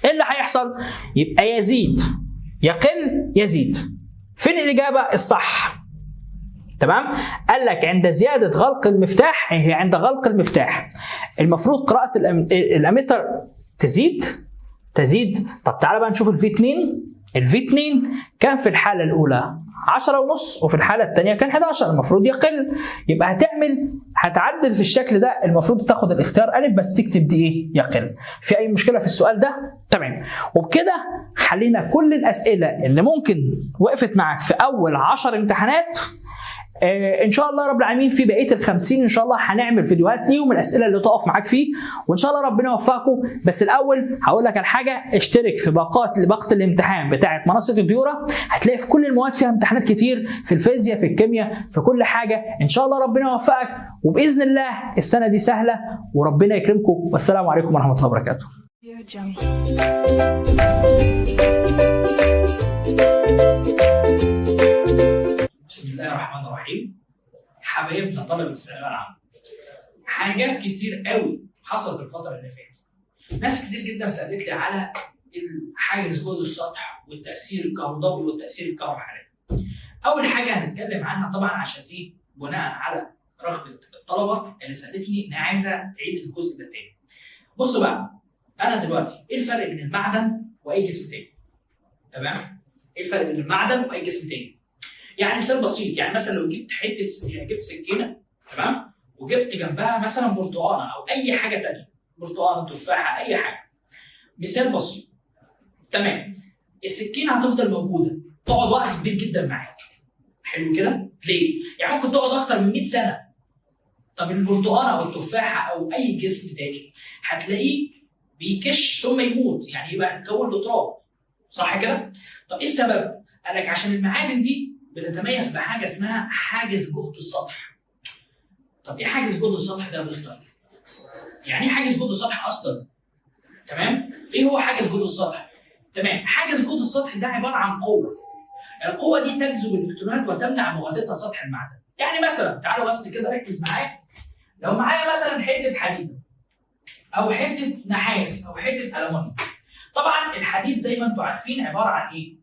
ايه اللي هيحصل؟ يبقى يزيد يقل يزيد. فين الإجابة الصح؟ تمام؟ قال لك عند زيادة غلق المفتاح، هي عند غلق المفتاح المفروض قراءة الأميتر تزيد. طب تعالى بقى نشوف الفي 2. الفي 2 كان في الحالة الأولى 10.5 وفي الحالة الثانية كان 11. المفروض يقل. يبقى هتعدل في الشكل ده. المفروض تاخد الاختيار ألف بس تكتب دي إيه؟ يقل. في أي مشكلة في السؤال ده؟ تمام. وبكده حلينا كل الأسئلة اللي ممكن وقفت معاك في أول 10 امتحانات. ان شاء الله رب العالمين في بقيه ال50 ان شاء الله هنعمل فيديوهات ليهم الاسئله اللي تقف معاك فيه، وان شاء الله ربنا يوفقكم. بس الاول هقول لك على حاجه، اشترك في باقه الامتحان بتاعه منصه الديورة. هتلاقي في كل المواد فيها امتحانات كتير، في الفيزياء في الكيمياء في كل حاجه. ان شاء الله ربنا يوفقك وباذن الله السنه دي سهله وربنا يكرمكم. والسلام عليكم ورحمه الله وبركاته. بسم الله الرحمن الرحيم. حبايبنا طلبة الثانوية العامة، حاجات كتير قوي حصلت الفترة اللي فاتت. ناس كتير جدا سألت لي على حاجز جهد السطح والتأثير الكهربائي والتأثير الكهرومغناطيسي. أول حاجة هنتكلم عنها طبعا عشان إيه؟ بناء على رغبة الطلبة اللي سألتني إنها عايزة تعيد الجزء ده تاني. بصوا بقى، أنا دلوقتي إيه الفرق بين المعدن وأي جسم تاني؟ تمام؟ إيه الفرق بين المعدن وأي جسم تاني؟ يعني مثال بسيط، يعني مثلا لو جبت جبت سكينه تمام وجبت جنبها مثلا برتقانه او اي حاجه ثانيه، برتقانه تفاحه اي حاجه. مثال بسيط. تمام. السكينه هتفضل موجوده تقعد وقت كبير جدا معاك. حلو كده؟ ليه؟ يعني ممكن تقعد اكتر من 100 سنه. طب البرتقانه او التفاحه او اي جسم تاني هتلاقيه بيكش ثم يموت، يعني يبقى يتكون لتراب. صح كده؟ طب ايه السبب؟ قال لك عشان المعادن دي بتتميز بحاجه اسمها حاجز جهد السطح. طب ايه حاجز جهد السطح ده يا مستر؟ يعني ايه حاجز جهد السطح اصلا؟ تمام؟ ايه هو حاجز جهد السطح؟ تمام، حاجز جهد السطح ده عباره عن قوه. القوه دي تجذب الالكترونات وتمنع مغادرتها سطح المعدن. يعني مثلا تعالوا بس كده ركز معايا، لو معايا مثلا حته حديد او حته نحاس او حته المونيوم. طبعا الحديد زي ما انتم عارفين عباره عن ايه؟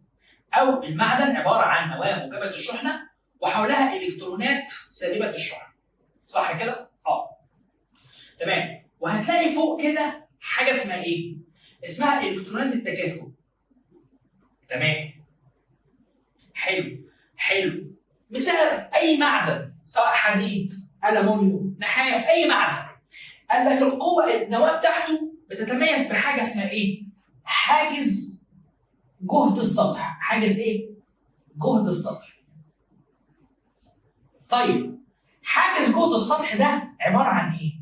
او المعدن عباره عن نواه موجبه الشحنه وحولها الكترونات سالبه الشحنه. صح كده؟ تمام. وهتلاقي فوق كده حاجه اسمها ايه؟ اسمها الكترونات التكافؤ. تمام. حلو. مثال اي معدن سواء حديد، المونيوم، نحاس، اي معدن. قال لك القوه النواه بتاعته بتتميز بحاجه اسمها ايه؟ حاجز جهد السطح. حاجز ايه؟ جهد السطح. طيب حاجز جهد السطح ده عباره عن ايه؟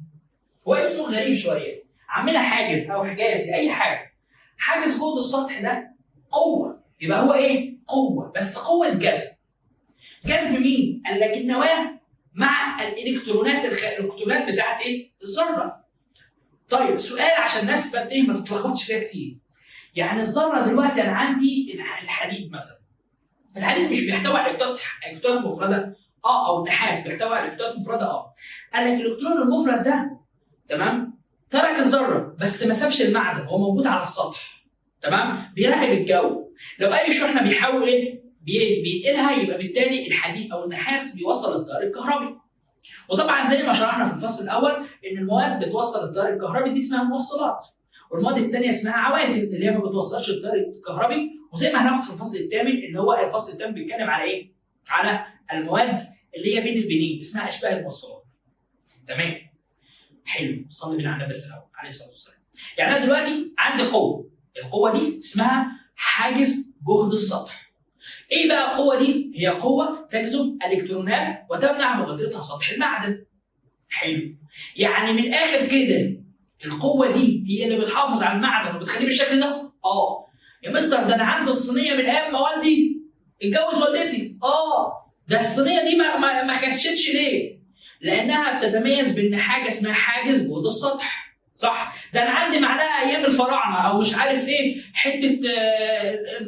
هو اسمه غريب شويه، عاملها حاجز او حجازي اي حاجه. حاجز جهد السطح ده قوه، يبقى هو ايه؟ قوه، بس قوه جذب. جذب مين؟ قال لك النواه مع الالكترونات بتاعت ايه؟ الذره. طيب سؤال عشان الناس ما تتلخبطش فيها كتير. يعني الذره دلوقتي انا عندي الحديد مثلا. الحديد مش بيحتوي على الكترونات مفرده؟ او النحاس بيحتوي على الكترونات مفرده؟ قال لك الالكترون المفرد ده تمام ترك الذره بس ما سابش المعدن، هو موجود على السطح. تمام؟ بيراقب الجو. لو اي شحنه بيحاول ايه؟ بينقلها، يبقى بالتالي الحديد او النحاس بيوصل التيار الكهربي. وطبعا زي ما شرحنا في الفصل الاول ان المواد بتوصل التيار الكهربي دي اسمها موصلات، والمواد الثانيه اسمها عوازل اللي هي ما بتوصلش التيار الكهربي. وزي ما هناخد في الفصل الثامن اللي هو الفصل الثامن بيتكلم على ايه؟ على المواد اللي هي بين البنين اسمها اشباه الموصلات. تمام؟ حلو. صلي بينا على النبي بس الاول عليه الصلاه والسلام. يعني انا دلوقتي عندي قوه، القوه دي اسمها حاجز جهد السطح. ايه بقى القوه دي؟ هي قوه تجذب الكترونات وتمنع مغادرتها سطح المعدن. حلو. يعني من الاخر كده القوه دي هي اللي بتحافظ على المعدن وبتخليه بالشكل ده؟ يا مستر ده انا عندي الصينيه من ايام ما والدي اتجوز والدتي. ده الصينيه دي ما خشتش ليه؟ لانها بتتميز بان حاجه اسمها حاجز جهد السطح. صح؟ ده انا عندي معلقه ايام الفراعنه او مش عارف ايه، حته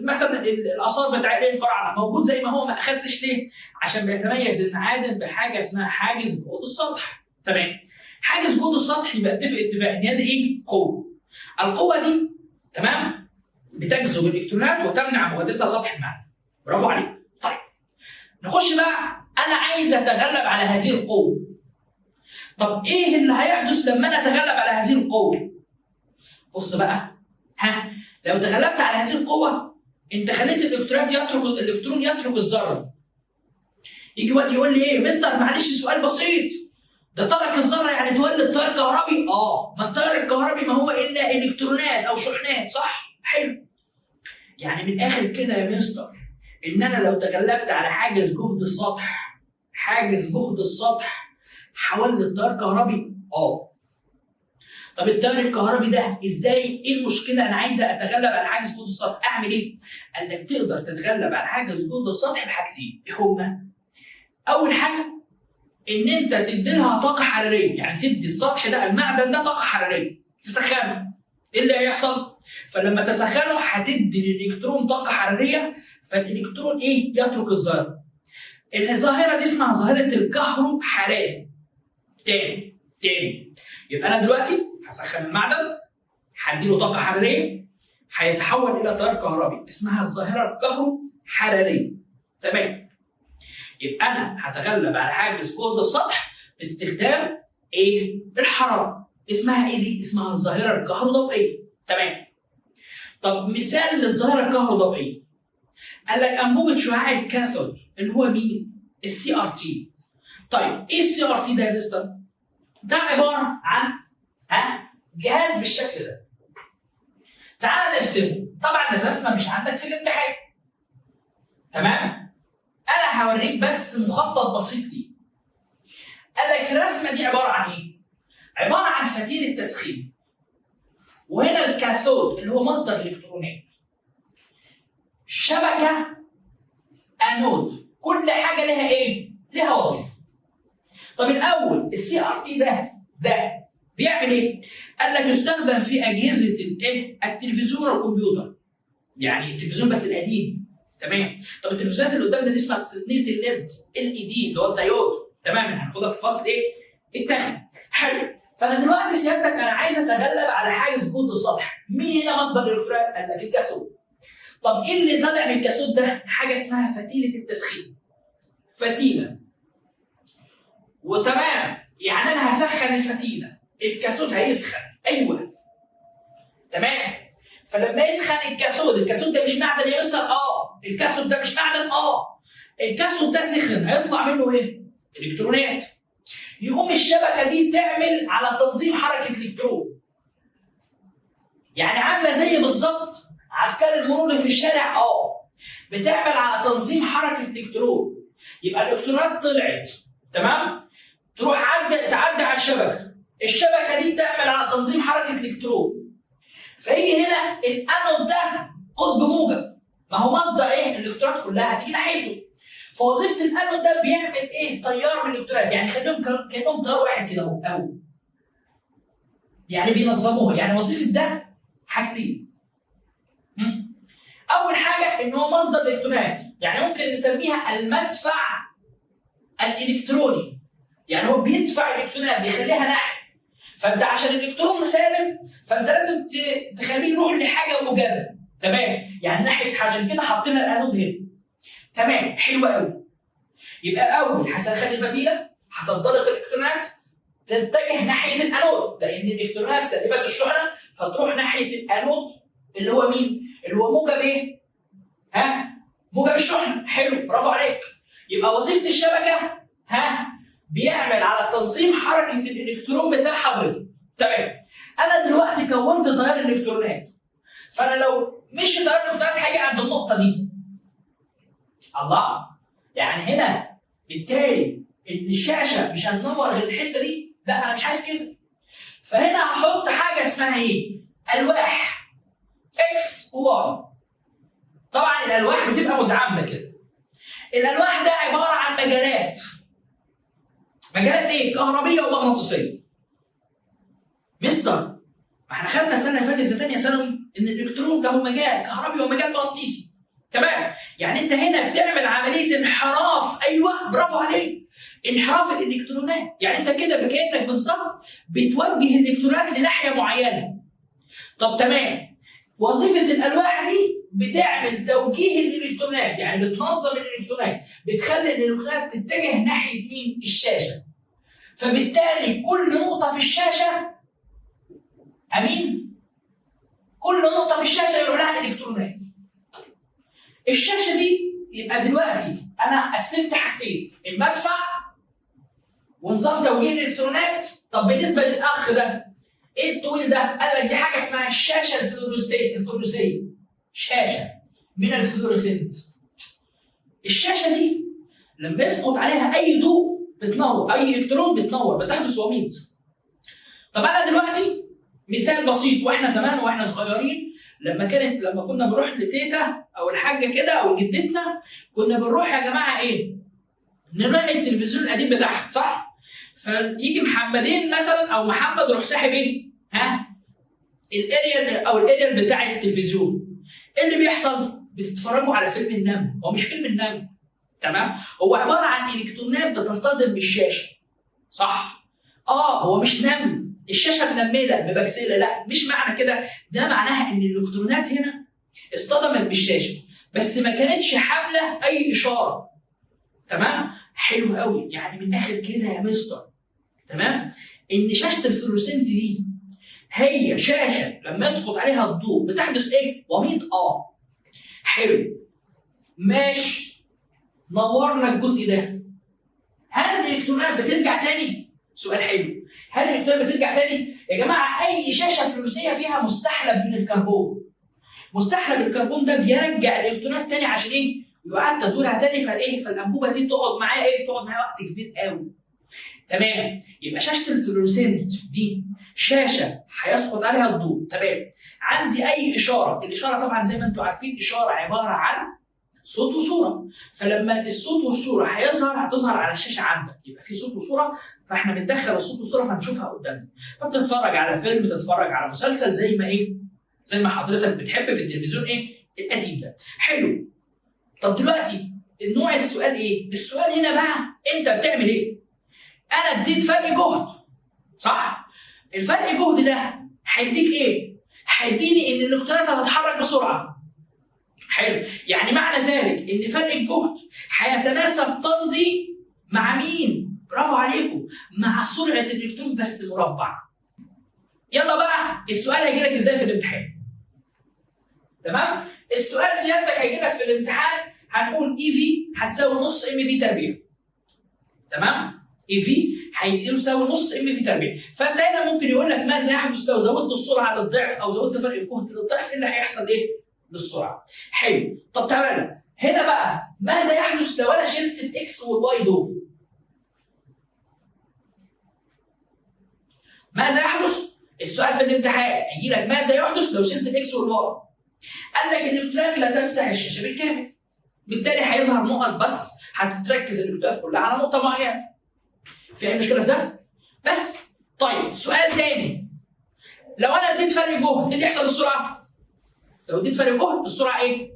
مثلا الاثار بتاع الفراعنه موجود زي ما هو، ما اخسش ليه؟ عشان بيتميز المعادن بحاجه اسمها حاجز جهد السطح. تمام؟ حاجز جهد السطح يبقى اتفق ان هي دي ايه؟ قوه. القوه دي تمام بتجذب الالكترونات وتمنع مغادرتها سطح المعدن. برافو عليك. طيب نخش بقى، انا عايز اتغلب على هذه القوه. طب ايه اللي هيحدث لما انا اتغلب على هذه القوه؟ بص بقى، لو تغلبت على هذه القوه انت خليت الالكترون يترك الذره. يجي وقت يقول لي ايه مستر معلش سؤال بسيط، ده ترك الذره يعني تولد تيار كهربي؟ ما التيار الكهربي ما هو الا الكترونات او شحنات. صح؟ حلو. يعني من الاخر كده يا مستر ان انا لو تغلبت على حاجز جهد السطح حولت تيار كهربي؟ طب التيار الكهربي ده ازاي؟ ايه المشكله؟ انا عايزه اتغلب على حاجز جهد السطح، اعمل ايه؟ قال لك تقدر تتغلب على حاجز جهد السطح بحاجتين. ايه هما؟ اول حاجه ان انت تدي لها طاقه حراريه، يعني تدي السطح ده المعدن ده طاقه حراريه، تسخنه. ايه اللي هيحصل؟ فلما تسخنه هتدي للالكترون طاقه حراريه، فالالكترون ايه؟ يترك الذره. الظاهره دي اسمها ظاهره الكهروحراري. تاني يبقى انا دلوقتي هسخن المعدن، هديله طاقه حراريه، هيتحول الى تيار كهربي، اسمها الظاهره الكهروحراريه. تمام؟ يبقى انا هتغلب على حاجز جهد السطح باستخدام ايه؟ الحراره. اسمها ايه دي؟ اسمها الظاهره الكهروضوئيه. تمام؟ طب مثال للظاهره الكهروضوئيه، قال لك انبوبه شعاع الكاثود اللي هو مين؟ السي ار تي. طيب ايه السي ار تي ده يا مستر؟ ده عباره عن جهاز بالشكل ده. تعال نرسمه. طبعا الرسمه مش عندك في الامتحان. تمام؟ انا هوريك بس مخطط بسيط ليه. قال لك الرسمه دي عباره عن ايه؟ عباره عن فتيل التسخين. وهنا الكاثود اللي هو مصدر الالكترونات. شبكه انود، كل حاجه لها ايه؟ لها وظيفه. طب الاول السي ار تي ده بيعمل ايه؟ قال لك يستخدم في اجهزه الايه؟ التلفزيون والكمبيوتر. يعني التلفزيون بس القديم. تمام. طب التلفزيونات اللي قدامنا دي اسمها تقنيه الليد LED اللي هو الديود. تمام، هناخدها في الفصل التاني. حلو. فانا دلوقتي سيادتك انا عايز اتغلب على حاجز جهد السطح. مين هنا مصدر الالكترونات؟ قال لك الكاثود. طب ايه اللي طالع من الكاثود ده؟ حاجه اسمها فتيله التسخين. فتيله. وتمام، يعني انا هسخن الفتيله، الكاثود هيسخن. ايوه. تمام. فلما يسخن الكاثود ده مش معدن يا مستر؟ الكاثود ده مش معدن؟ الكاثود ده سخن، هيطلع منه ايه؟ الكترونات. يقوم الشبكه دي تعمل على تنظيم حركه الالكترون. يعني عامله زي بالظبط عسكري المرور في الشارع، بتعمل على تنظيم حركه الالكترون. يبقى الالكترونات طلعت، تمام؟ تروح تعدي على الشبكه دي تعمل على تنظيم حركه الالكترون. فيجي هنا الانود ده قطب موجب، ما هو مصدر الالكترونات كلها هتيجي ناحيته. فوظيفه الانود ده بيعمل تيار من الالكترونات، يعني خليهم كانهم تيار واحد كده اهو. يعني بينظموها. يعني وظيفه ده حاجتين. اول حاجه ان هو مصدر الالكترونات، يعني ممكن نسميها المدفع الالكتروني. يعني هو بيدفع الالكترونات، بيخليها ناحيه. فانت عشان الالكترون سالب فانت لازم تخليه يروح لحاجه موجبه. تمام، يعني ناحيه. عشان كده حطينا الانود هنا. تمام، حلو قوي. يبقى اول هسخن الفتيله، هتنطلق الالكترونات تتجه ناحيه الانود، لان الالكترونات سالبه الشحنه فتروح ناحيه الانود اللي هو مين؟ اللي هو موجب موجب الشحنه. حلو، برافو عليك. يبقى وظيفه الشبكه بيعمل على تنظيم حركه الالكترون بتاع حضرتك. تمام. انا دلوقتي كونت تيار الالكترونات، فانا لو مش تيار الالكترونات هيجي عند النقطه دي. الله، يعني هنا بالتالي ان الشاشه مش هتنور غير الحته دي. لا، انا مش عايز كده. فهنا هحط حاجه اسمها الواح اكس وواي. طبعا الالواح بتبقى متعامده كده. الالواح ده عباره عن مجالات كهربيه ومغناطيسيه. مستر، ما احنا خدنا السنه اللي فاتت في ثانيه ثانوي ان الالكترون له مجال كهربي ومجال مغناطيسي. تمام، يعني انت هنا بتعمل عمليه انحراف. ايوه، برافو عليك، انحراف الالكترونات. يعني انت كده كانك بالظبط بتوجه الالكترونات لناحيه معينه. طب تمام، وظيفه الالواح دي بتعمل توجيه الالكترونات، يعني بتنظم الالكترونات، بتخلي الالكترونات تتجه ناحيه مين؟ الشاشه. فبالتالي كل نقطه في الشاشه كل نقطه في الشاشه يروح لها الكترونات. الشاشه دي يبقى دلوقتي انا قسمت حاجتين، المدفع ونظام توجيه الالكترونات. طب بالنسبه للاخ ده ايه الطويل ده؟ قال لك دي حاجه اسمها الشاشه الفلوروسيه. شاشه من الفلوروسنت. الشاشه دي لما يسقط عليها اي ضوء بتنور، اي الكترون بتنور، بتحدث وميض. طب انا دلوقتي مثال بسيط، واحنا زمان واحنا صغيرين لما كنا بنروح لتيتا او الحاجه كده او جدتنا، كنا بنروح يا جماعه نلاقي التلفزيون القديم بتاعها، صح؟ فيجي محمدين مثلا او محمد يروح ساحب الاريال بتاع التلفزيون. ايه اللي بيحصل؟ بتتفرجوا على فيلم النمل. هو مش فيلم النمل، تمام؟ هو عباره عن الكترونات بتصطدم بالشاشه، صح؟ هو مش نمل، الشاشه منمله مبكسله، لا، مش معنى كده. ده معناها ان الالكترونات هنا اصطدمت بالشاشه بس ما كانتش حامله اي اشاره. تمام؟ حلو قوي. يعني من الاخر كده يا مستر، تمام، ان شاشه الفلوروسنت دي هي شاشه لما يسقط عليها الضوء بتحدث وميض. حلو، ماشي، نورنا الجزء ده. هل الالكترونات بترجع تاني؟ سؤال حلو. هل الالكترونات بترجع تاني؟ يا جماعه اي شاشه فلوروسيه فيها مستحلب من الكربون. مستحلب الكربون ده بيرجع الالكترونات تاني عشان يعاد تدويرها تاني. فالانبوبه دي تقعد معايا وقت كبير قوي. تمام، يبقى شاشه الفلوروسنت دي شاشه هيسقط عليها الضوء. تمام، عندي اي اشاره. الاشاره طبعا زي ما انتم عارفين اشاره عباره عن صوت وصوره. فلما الصوت والصوره هتظهر على الشاشه عندك، يبقى في صوت وصوره، فاحنا بندخل الصوت والصوره فنشوفها قدامنا. فبتتفرج على فيلم، تتفرج على مسلسل زي ما حضرتك بتحب في التلفزيون القديم ده. حلو. طب دلوقتي النوع السؤال ايه؟ السؤال هنا بقى انت بتعمل ايه؟ انا اديت فرق جهد، صح؟ الفرق جهد ده هيديك ايه؟ هيديني ان الالكترونات هتتحرك بسرعه. حلو، يعني معنى ذلك ان فرق الجهد هيتناسب طردي مع مين؟ برافو عليكم، مع سرعه الالكترون بس مربع. يلا بقى السؤال هيجي لك ازاي في الامتحان؟ تمام؟ السؤال سيادتك هيجي لك في الامتحان هنقول اي في هتساوي نص ام في تربيع. تمام؟ اي في هيساوي نص ام في تربيع، فانت هنا ممكن يقول لك ماذا يحدث لو زودت السرعه للضعف او زودت فرق الجهد للضعف، ايه اللي هيحصل ايه؟ للسرعه. حلو، طب تعالى هنا بقى ماذا يحدث لو انا شلت الاكس والواي دول؟ ماذا يحدث؟ السؤال في الامتحان هيجي لك ماذا يحدث لو شلت الاكس والواي؟ قال لك الالكترونات لا تمسح الشاشه بالكامل، بالتالي هيظهر نقط بس، هتتركز الالكترونات كلها على نقطه معينه. في اي مشكله في ده؟ بس طيب سؤال تاني، لو انا اديت فرق جهد ايه اللي يحصل للسرعه؟ لو اديت فرق جهد السرعه ايه؟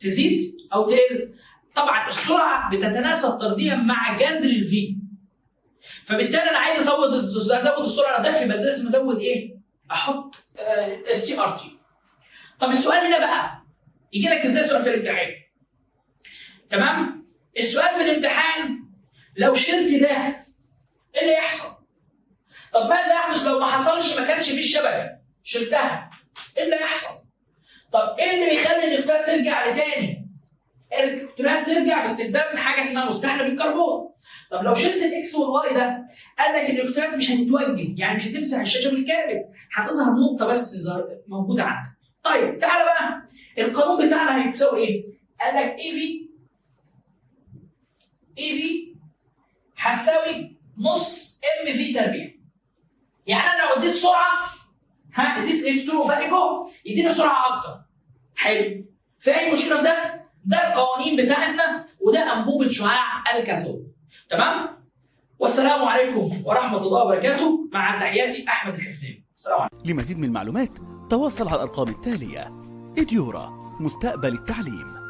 تزيد او تقل؟ طبعا السرعه بتتناسب طرديا مع جذر الفي، فبالتالي انا عايز ازود السرعه للضعف، يبقى لازم ازود ايه؟ احط السي ار تي. طب السؤال هنا بقى يجي لك ازاي سؤال في الامتحان؟ تمام؟ السؤال في الامتحان لو شلت ده ايه اللي يحصل؟ طب ماذا يحدث لو ما حصلش، ما كانش فيه الشبكه؟ شلتها ايه اللي يحصل؟ طب ايه اللي بيخلي الالكترونات ترجع لتاني؟ الالكترونات ترجع باستخدام حاجه اسمها مستحلب الكربون. طب لو شلت الاكس والواي ده قال لك الالكترونات مش هتتوجه، يعني مش هتمسح الشاشه بالكامل، هتظهر نقطه بس موجوده عندك. طيب تعالى بقى القانون بتاعنا هيساوي ايه؟ قال لك اي في هتساوي نص ام في تربيع. يعني انا لو اديت سرعه اديت الكترون فرق جهد يديني سرعه اكتر. حلو، في اي مشكله في ده؟ ده القوانين بتاعتنا وده انبوبه شعاع الكاثود. تمام؟ والسلام عليكم ورحمه الله وبركاته، مع تحياتي احمد الحفناوي. السلام عليكم. لمزيد من المعلومات تواصل على الارقام التاليه. إديورا، مستقبل التعليم.